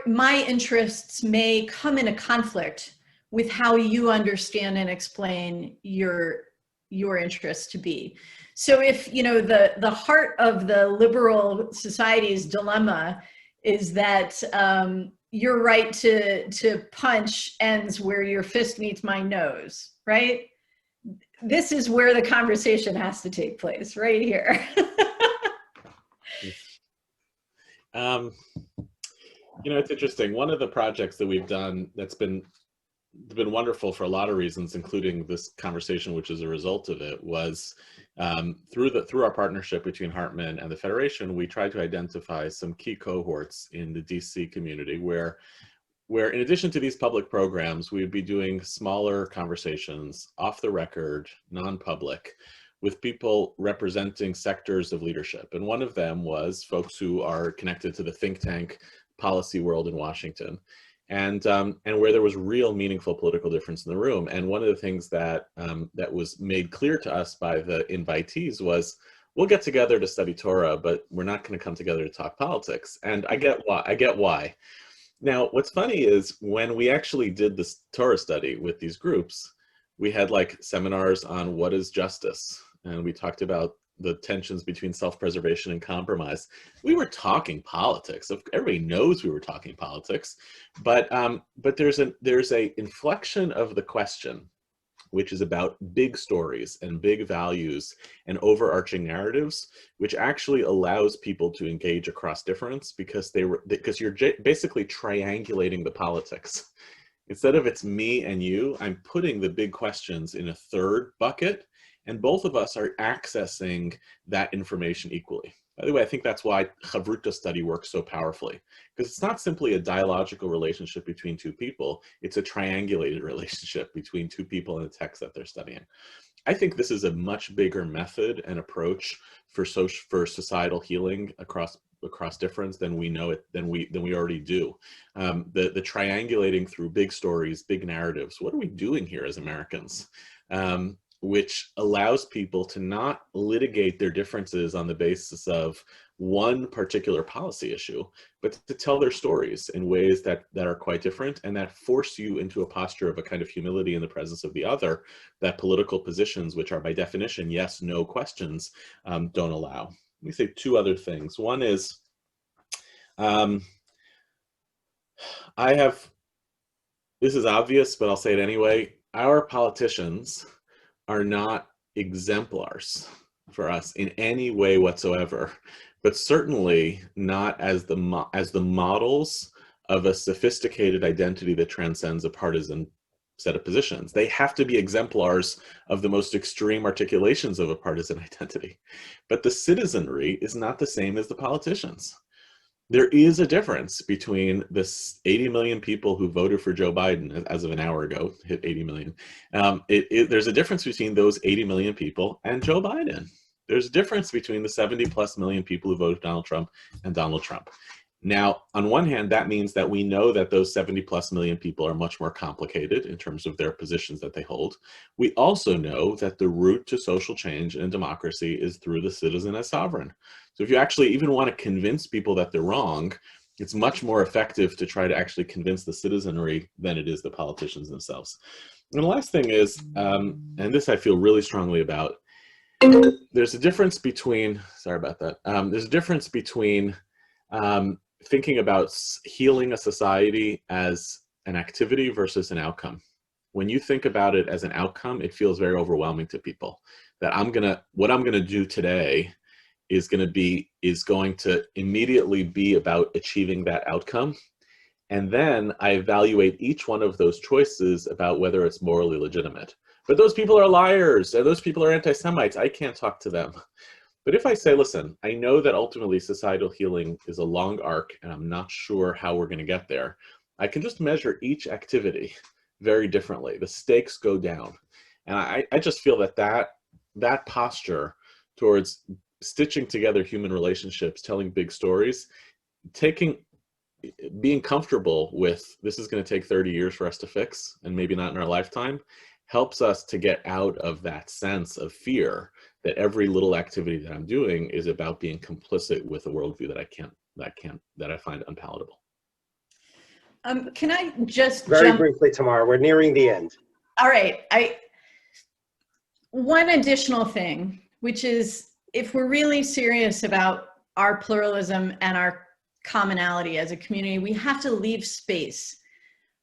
my interests may come into conflict with how you understand and explain your interests to be. So if, the heart of the liberal society's dilemma is that your right to punch ends where your fist meets my nose, right? This is where the conversation has to take place, right here. It's interesting. One of the projects that we've done that's been wonderful for a lot of reasons, including this conversation, which is a result of it, was through our partnership between Hartman and the Federation, we tried to identify some key cohorts in the DC community where in addition to these public programs, we would be doing smaller conversations, off the record, non-public, with people representing sectors of leadership. And one of them was folks who are connected to the think tank policy world in Washington, and where there was real meaningful political difference in the room. And one of the things that was made clear to us by the invitees was, we'll get together to study Torah, but we're not going to come together to talk politics. And I get why. Now, what's funny is when we actually did this Torah study with these groups, we had like seminars on what is justice, and we talked about the tensions between self-preservation and compromise. We were talking politics. Everybody knows we were talking politics, but there's a inflection of the question, which is about big stories and big values and overarching narratives, which actually allows people to engage across difference because you're basically triangulating the politics. Instead of it's me and you, I'm putting the big questions in a third bucket, and both of us are accessing that information equally. By the way, I think that's why Chavruta study works so powerfully, because it's not simply a dialogical relationship between two people, it's a triangulated relationship between two people and the text that they're studying. I think this is a much bigger method and approach for societal healing across difference than we already do. The triangulating through big stories, big narratives. What are we doing here as Americans? Which allows people to not litigate their differences on the basis of one particular policy issue, but to tell their stories in ways that are quite different and that force you into a posture of a kind of humility in the presence of the other that political positions, which are by definition yes, no questions, don't allow. Let me say two other things. One is, this is obvious, but I'll say it anyway. Our politicians are not exemplars for us in any way whatsoever, but certainly not as the models of a sophisticated identity that transcends a partisan set of positions. They have to be exemplars of the most extreme articulations of a partisan identity. But the citizenry is not the same as the politicians. There is a difference between the 80 million people who voted for Joe Biden as of an hour ago, hit 80 million. There's a difference between those 80 million people and Joe Biden. There's a difference between the 70+ million people who voted Donald Trump and Donald Trump. Now, on one hand, that means that we know that those 70+ million people are much more complicated in terms of their positions that they hold. We also know that the route to social change and democracy is through the citizen as sovereign. So if you actually even want to convince people that they're wrong, it's much more effective to try to actually convince the citizenry than it is the politicians themselves. And the last thing is, and this I feel really strongly about, there's a difference between, sorry about that, there's a difference between thinking about healing a society as an activity versus an outcome. When you think about it as an outcome, it feels very overwhelming to people. That what I'm gonna do today is going to immediately be about achieving that outcome. And then I evaluate each one of those choices about whether it's morally legitimate. But those people are liars, and those people are anti-Semites. I can't talk to them. But if I say, listen, I know that ultimately societal healing is a long arc, and I'm not sure how we're going to get there, I can just measure each activity very differently. The stakes go down. And I just feel that posture towards stitching together human relationships, telling big stories, being comfortable with this is going to take 30 years for us to fix, and maybe not in our lifetime, helps us to get out of that sense of fear that every little activity that I'm doing is about being complicit with a worldview that I find unpalatable. Can I just very briefly, Tamara? We're nearing the end. All right. One additional thing, which is, if we're really serious about our pluralism and our commonality as a community, we have to leave space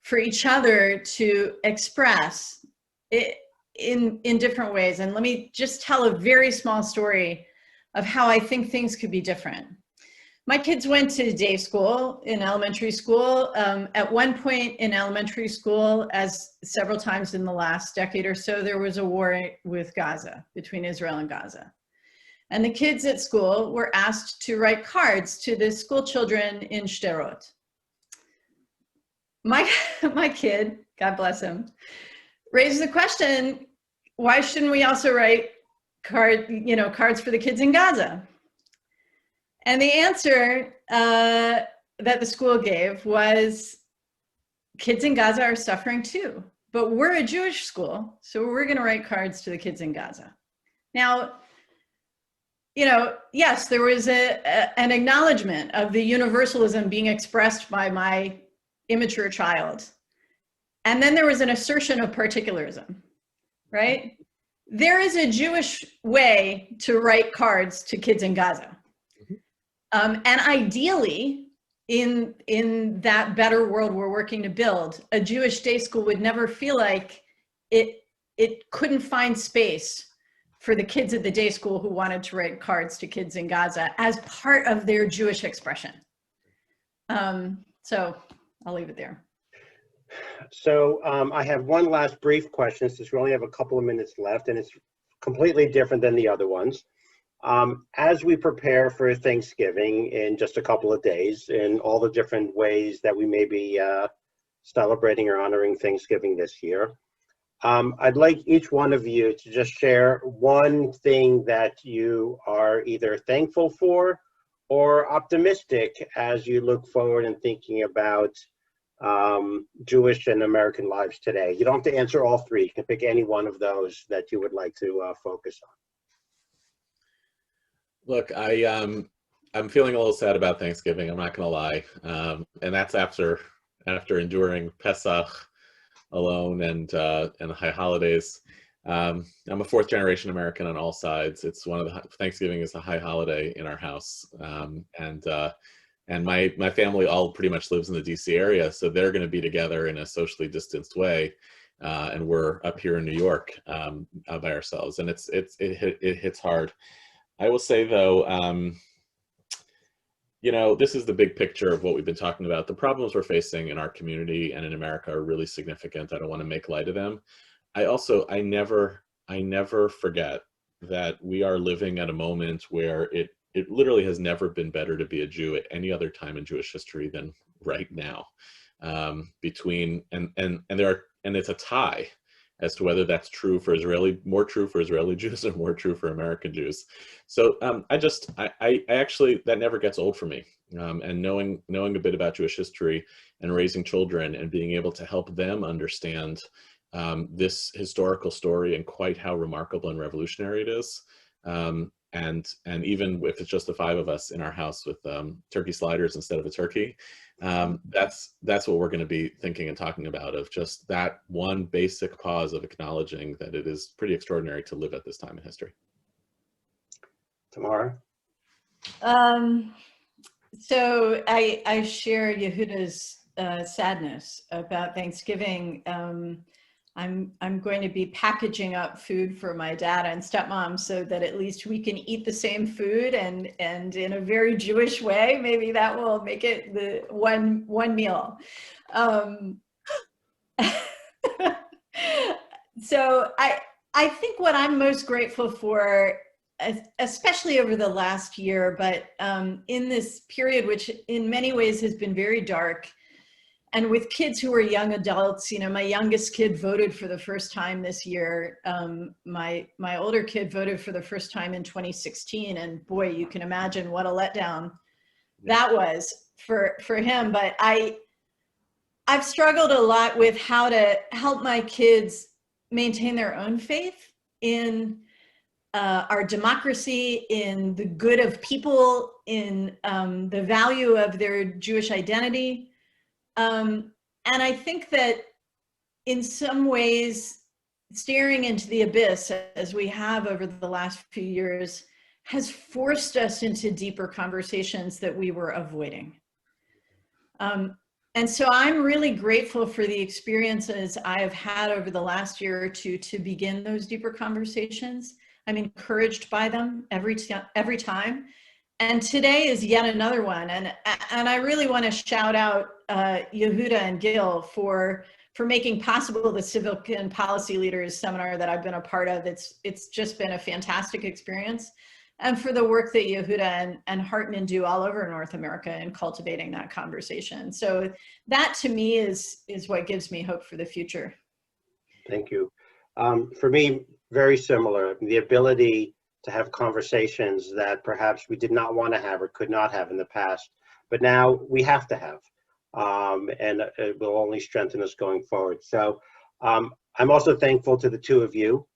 for each other to express it in different ways. And let me just tell a very small story of how I think things could be different. My kids went to day school in elementary school. At one point in elementary school, as several times in the last decade or so, there was a war with Gaza, between Israel and Gaza. And the kids at school were asked to write cards to the school children in Sderot. My kid, God bless him, raised the question, why shouldn't we also write cards for the kids in Gaza? And the answer that the school gave was, kids in Gaza are suffering too, but we're a Jewish school, so we're going to write cards to the kids in Gaza. Now, yes, there was an acknowledgement of the universalism being expressed by my immature child. And then there was an assertion of particularism, right? There is a Jewish way to write cards to kids in Gaza. And ideally, in that better world we're working to build, a Jewish day school would never feel like it couldn't find space for the kids at the day school who wanted to write cards to kids in Gaza as part of their Jewish expression. So I'll leave it there. So I have one last brief question, since we only have a couple of minutes left, and it's completely different than the other ones. As we prepare for Thanksgiving in just a couple of days, in all the different ways that we may be celebrating or honoring Thanksgiving this year, I'd like each one of you to just share one thing that you are either thankful for or optimistic as you look forward and thinking about Jewish and American lives today. You don't have to answer all three. You can pick any one of those that you would like to focus on. Look, I'm feeling a little sad about Thanksgiving. I'm not going to lie, and that's after enduring Pesach alone and the high holidays. I'm a fourth generation American on all sides. It's one of the Thanksgiving is a high holiday in our house, and my family all pretty much lives in the DC area, so they're going to be together in a socially distanced way, and we're up here in New York by ourselves, and it hits hard. I will say though, you know, this is the big picture of what we've been talking about. The problems we're facing in our community and in America are really significant. I don't want to make light of them. I never forget that we are living at a moment where it literally has never been better to be a Jew at any other time in Jewish history than right now. Between and it's a tie as to whether that's true for more true for Israeli Jews or more true for American Jews. So I actually, that never gets old for me. And knowing a bit about Jewish history and raising children and being able to help them understand this historical story and quite how remarkable and revolutionary it is. And even if it's just the five of us in our house with turkey sliders instead of a turkey, that's what we're going to be thinking and talking about, of just that one basic cause of acknowledging that it is pretty extraordinary to live at this time in history. Tamara? So I share Yehuda's sadness about Thanksgiving. I'm going to be packaging up food for my dad and stepmom so that at least we can eat the same food, and in a very Jewish way. Maybe that will make it the one meal. So I think what I'm most grateful for, especially over the last year, but in this period, which in many ways has been very dark, and with kids who are young adults, you know, my youngest kid voted for the first time this year. My older kid voted for the first time in 2016, and boy, you can imagine what a letdown that was for him. But I've struggled a lot with how to help my kids maintain their own faith in our democracy, in the good of people, in the value of their Jewish identity. And I think that in some ways, staring into the abyss, as we have over the last few years, has forced us into deeper conversations that we were avoiding. And so I'm really grateful for the experiences I have had over the last year or two to begin those deeper conversations. I'm encouraged by them every time. And today is yet another one. And I really want to shout out Yehuda and Gil for making possible the Civic and Policy Leaders Seminar that I've been a part of. It's just been a fantastic experience. And for the work that Yehuda and Hartman do all over North America in cultivating that conversation. So that to me is what gives me hope for the future. Thank you. For me, very similar. The ability to have conversations that perhaps we did not want to have or could not have in the past, but now we have to have, and it will only strengthen us going forward. So I'm also thankful to the two of you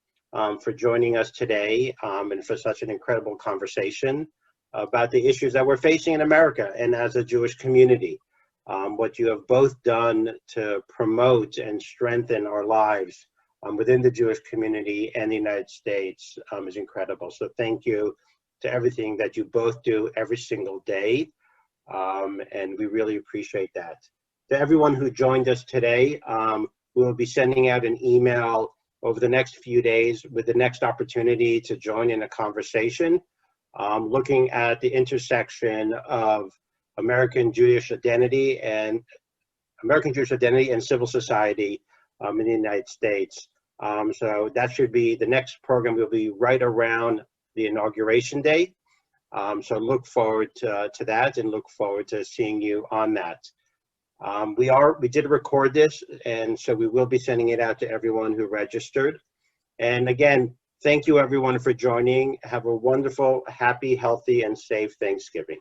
for joining us today and for such an incredible conversation about the issues that we're facing in America and as a Jewish community. What you have both done to promote and strengthen our lives within the Jewish community and the United States is incredible. So thank you to everything that you both do every single day. And we really appreciate that. To everyone who joined us today, we will be sending out an email over the next few days with the next opportunity to join in a conversation, looking at the intersection of American Jewish identity and civil society in the United States. So that should be, the next program will be right around the Inauguration Day. So look forward to that and look forward to seeing you on that. We did record this, and so we will be sending it out to everyone who registered. And again, thank you everyone for joining. Have a wonderful, happy, healthy, and safe Thanksgiving.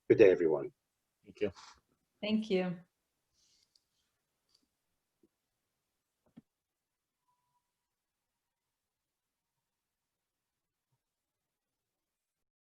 Good day, everyone. Thank you. Thank you.